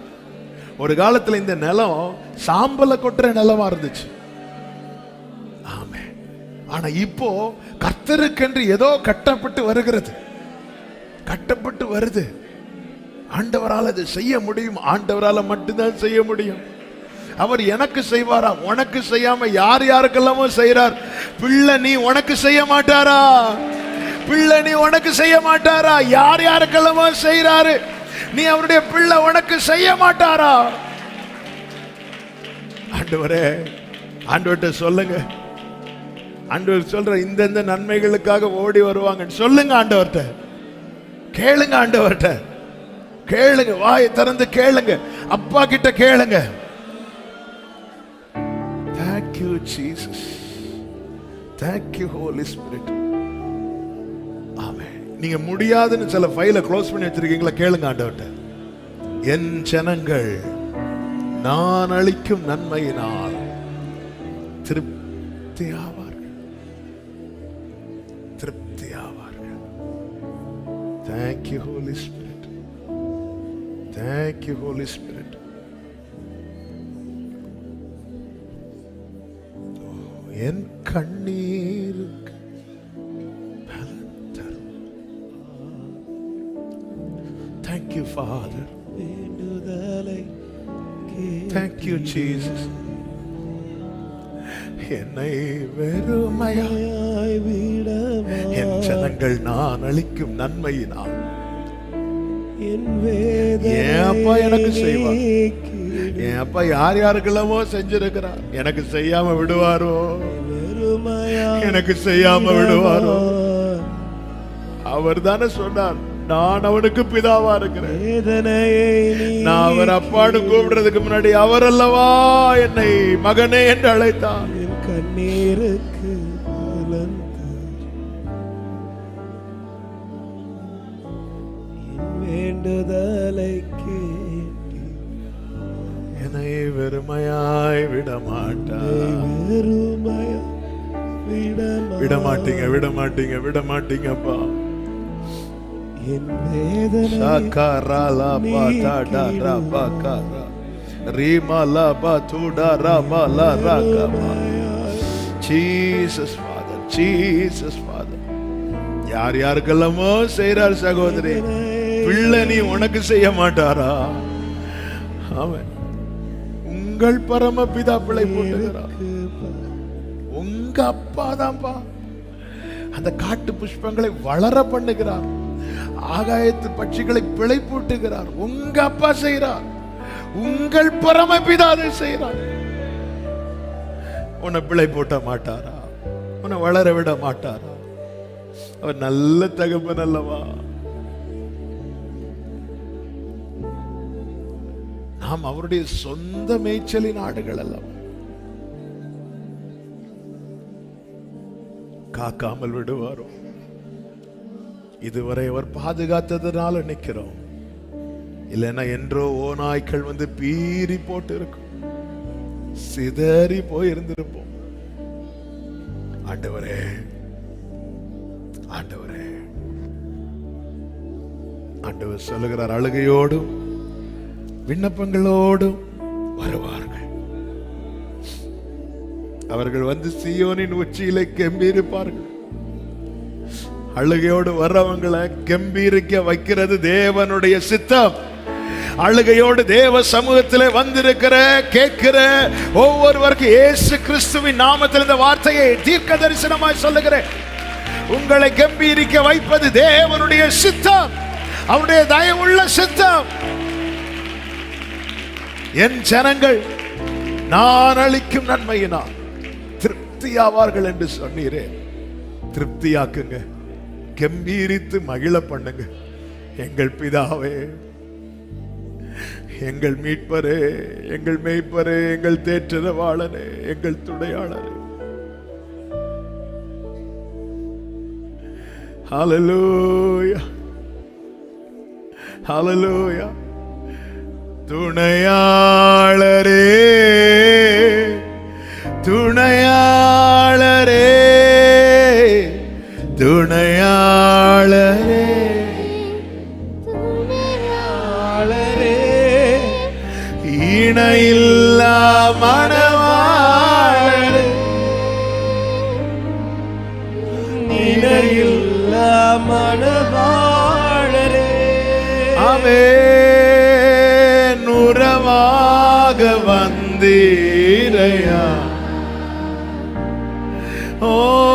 S2: ஒரு காலத்துல இந்த நிலம் சாம்பல கொட்டுற நிலமா இருந்துச்சு. ஆமே. ஆனா இப்போ கர்த்தருக்கென்று ஏதோ கட்டப்பட்டு வருது. ஆண்டவரால் அது செய்ய முடியும். ஆண்டவரால் மட்டும்தான் செய்ய முடியும். அவர் எனக்கு செய்வாரா? உனக்கு செய்யாம யார் யாருக்கெல்லாமோ செய்யறார். பிள்ளை நீ உனக்கு செய்ய மாட்டாரா? யார் யாருக்கெல்லாமோ செய்யறாரு, நீ அவருடைய பிள்ளை உனக்கு செய்ய மாட்டாரா? ஆண்டவரே, ஆண்டவர்கிட்ட சொல்லுங்க. ஆண்டவர் சொல்ற இந்த நன்மைகளுக்காக ஓடி வருவாங்க சொல்லுங்க. ஆண்டவர்கிட்ட கேளுங்க. ஆண்டவர்கிட்ட கேளுங்க. வாயை திறந்து கேளுங்க. அப்பா கிட்ட கேளுங்க. Thank you Jesus. Thank you Holy Spirit. ஆமென். நீங்க முடியாதுன்னு சில ஃபைலை க்ளோஸ் பண்ணி வச்சிருக்கீங்களா? கேளுங்க ஆண்டவர்கிட்ட. என் ஜனங்கள் நான் அளிக்கும் நன்மையினால் திருப்தியாவார்கள். Thank you Holy Spirit. Thank you Holy Spirit. என் கண்ணீருக்கு ஜீசஸ். என்னை வெறுமையாய் என் ஜனங்கள் நான் அளிக்கும் நன்மையினால் என் அப்பா எனக்கு செய்வார். என் அப்பா யார் யாருக்கெல்லாமோ செஞ்சிருக்கிறார், எனக்கு செய்யாம விடுவாரோ? எனக்கு செய்யாம விடுவாரோ? அவர் தானே சொன்னார், நான் அவனுக்கு பிதாவா இருக்கிறேன். நான் அவர் அப்பாடு கூப்பிடுறதுக்கு முன்னாடி அவர் அல்லவா என்னை மகனே என்று அழைத்தார்.
S4: கண்ணீருக்கு வேண்டுதலை
S2: என்னை வெறுமையாய் விடமாட்டீங்க, விடமாட்டீங்க, விடமாட்டீங்கப்பா.
S4: என் வேதனை
S2: ஜீசஸ் ஃபாதர், ஜீசஸ் ஃபாதர். யார் யாருக்கெல்லாமோ செய்றார் சகோதரி, பிள்ளை நீ உனக்கு செய்ய மாட்டாரா? அவன் உங்கள் பரமபிதா பிள்ளை போட்டுகிறார். உங்க அப்பா தான்ப்பா அந்த காட்டு புஷ்பங்களை வளர பண்ணுகிறார், ஆகாயத்து பட்சிகளை பிழை போட்டுகிறார். உங்க அப்பா செய்கிறார், உங்கள் பரமபிதா அதை செய்கிறார். உன்னை பிழை போட்ட மாட்டாரா? உன்னை வளர விட மாட்டாரா? அவர் நல்ல தகப்பன் அல்லவா? நாம் அவருடைய சொந்த மேய்ச்சலின் ஆடுகள் அல்லவா? காக்காமல் விடுவாரோ? இதுவரை அவர் பாதுகாத்ததுனால நிக்கிறோம். இல்லைன்னா என்றோ ஓநாய்க்கள் வந்து பீறி போட்டு இருக்கும், சிதறி போயிருந்திருப்போம். ஆண்டவரே, ஆண்டவரே, ஆண்டவர் சொல்லுகிறார், அழுகையோடும் விண்ணப்பங்களோடும் வருவார்கள். அவர்கள் வந்து சீயோனின் உச்சியிலே கெம்பீரிப்பார்கள். அழுகையோடு வர்றவங்களை கம்பீரிக்க வைக்கிறது தேவனுடைய சித்தம். அழுகையோடு தேவ சமூகத்திலே வந்திருக்கிற கேட்கிற ஒவ்வொருவருக்கும் இயேசு கிறிஸ்துவின் நாமத்தில் இந்த வார்த்தையை தீர்க்க தரிசனமாய் சொல்லுகிறேன். உங்களை கம்பீரிக்க வைப்பது தேவனுடைய சித்தம், அவருடைய தயவுள்ள சித்தம். என் ஜனங்கள் நான் அளிக்கும் நன்மையினால் திருப்தியாவார்கள் என்று சொன்னீரே. திருப்தியாக்குங்க, கம்பீரித்து மகிழ பண்ணுங்க. எங்கள் பிதாவே, எங்கள் மீட்பரே, எங்கள் மேய்ப்பரே, எங்கள் தேற்றரவாளனே, எங்கள் துணையாளரே. ஹல்லேலூயா, ஹல்லேலூயா. துணையாளரே, துணையாளரே, துணையாளரே,
S4: துணையாளரே,
S2: இணையில்லா மணவாளரே,
S4: இணையில்லா மணவாளரே.
S2: ஆமென். உறவாக வந்தீரையா,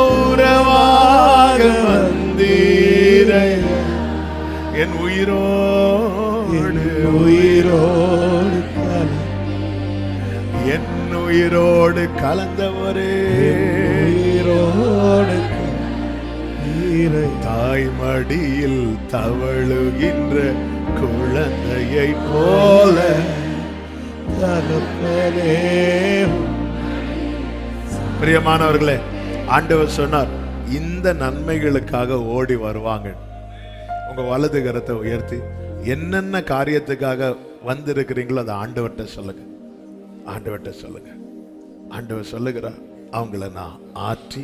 S2: உறவாக வந்தீரையா, என் உயிரோடு
S4: உயிரோடு
S2: என் உயிரோடு கலந்தவரே,
S4: உயிரோடு
S2: தாய்மடியில் தவழுகின்ற குழந்தையை போல
S4: தகப்பனே.
S2: பிரியமானவர்களே, ஆண்டவர் சொன்னார், இந்த நன்மைகளுக்காக ஓடி வருவாங்க. உங்க வலது கரத்தை உயர்த்தி என்னென்ன காரியத்துக்காக வந்திருக்கிறீங்களோ அதை ஆண்டவர்கிட்ட சொல்லுங்க, ஆண்டவர்கிட்ட சொல்லுங்க. ஆண்டவர் சொல்லுகிறார், அவங்கள நான் ஆற்றி,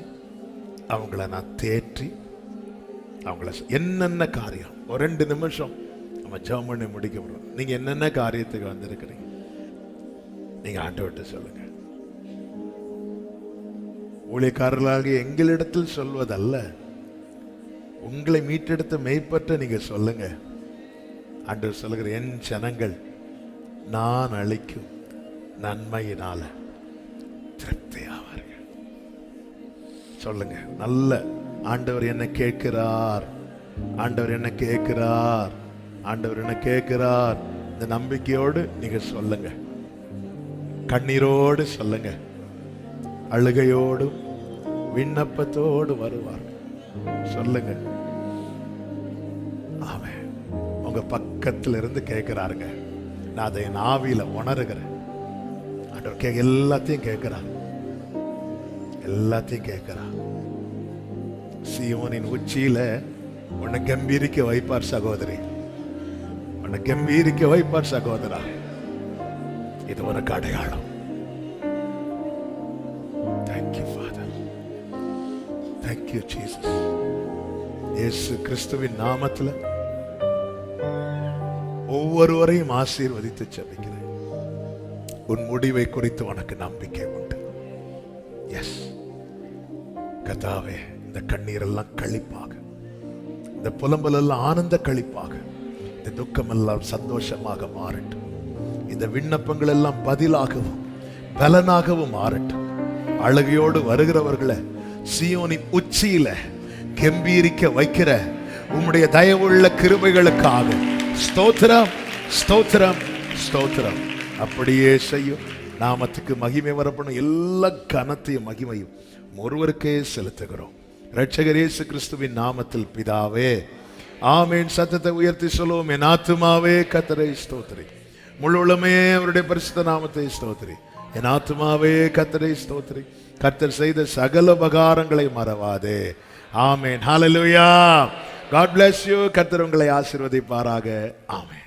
S2: அவங்கள நான் தேற்றி, அவங்கள என்னென்ன காரியம். ஒரு 2 நிமிஷம் நம்ம ஜெபம் பண்ணி முடிக்க முடியும். நீங்க என்னென்ன காரியத்துக்கு வந்திருக்கிறீங்க நீங்க ஆண்டவர்கிட்ட சொல்லுங்க. ஊழியக்காரர்களாக எங்களிடத்தில் சொல்வதல்ல, உங்களை மீட்டெடுத்த மெய்ப்பற்ற நீங்க சொல்லுங்க. ஆண்டவர் சொல்லுகிற, என் ஜனங்கள் நான் அளிக்கும் நன்மையினால திருப்தியாவார்கள். சொல்லுங்க, நல்ல ஆண்டவர் என்ன கேட்கிறார், ஆண்டவர் என்ன கேட்கிறார், ஆண்டவர் என்ன கேட்கிறார். இந்த நம்பிக்கையோடு நீங்க சொல்லுங்க, கண்ணீரோடு சொல்லுங்க, அழுகையோடும் விண்ணப்பத்தோடு வருவார். சொல்லுங்க. ஆமென். உங்க பக்கத்துல இருந்து கேட்கிறாருங்க. நான் அதை என் ஆவியில உணர்கிறேன். ஆண்டவர் எல்லாத்தையும் கேட்கிறார், எல்லாத்தையும் கேட்கிறார். சீயோனின் உச்சியில உன்னை கம்பீரிக்க வைப்பார் சகோதரி, உன்னை கம்பீரிக்க வைப்பார் சகோதரா. இது உனக்கு அடையாளம். Thank you father, thank you Jesus. இயேசு கிறிஸ்துவின் நாமத்துல ஒவ்வொருவரையும் ஆசீர்வதித்து ஜெபிக்கிறேன். உன் முடிவை குறித்து உனக்கு நம்பிக்கை உண்டு. எஸ் கர்த்தாவே, இந்த கண்ணீர் எல்லாம் களிப்பாக, இந்த புலம்பல் எல்லாம் ஆனந்த களிப்பாக, இந்த துக்கம் எல்லாம் சந்தோஷமாக மாறட்டும். இந்த விண்ணப்பங்கள் எல்லாம் பதிலாகவும் பலனாகவும் மாறட்டும். அழுகையோடு வருகிறவர்களை சீயோனின் உச்சியில கம்பீரிக்க வைக்கிற உம்முடைய தயவுள்ள கிருபைகளுக்காக ஸ்தோத்திரம், ஸ்தோத்திரம், ஸ்தோத்திரம். அப்படியே செய்யும். நாமத்துக்கு மகிமை வரப்படும். எல்லா கனத்தையும் மகிமையும் ஒருவருக்கே செலுத்துகிறோம். இரட்சகர் இயேசு கிறிஸ்துவின் நாமத்தில் பிதாவே, ஆமென். சத்தத்தை உயர்த்தி சொல்லுவோம். என் ஆத்துமாவே கர்த்தரை ஸ்தோத்திரி, முழு உள்ளமே அவருடைய பரிசுத்த நாமத்தை ஸ்தோத்திரி. என் ஆத்துமாவே கர்த்தரை ஸ்தோத்திரி, கர்த்தர் செய்த சகல உபகாரங்களை மறவாதே. ஆமென். ஹல்லேலூயா. God bless you. கர்த்தர் உங்களை ஆசீர்வதிப்பாராக. ஆமென்.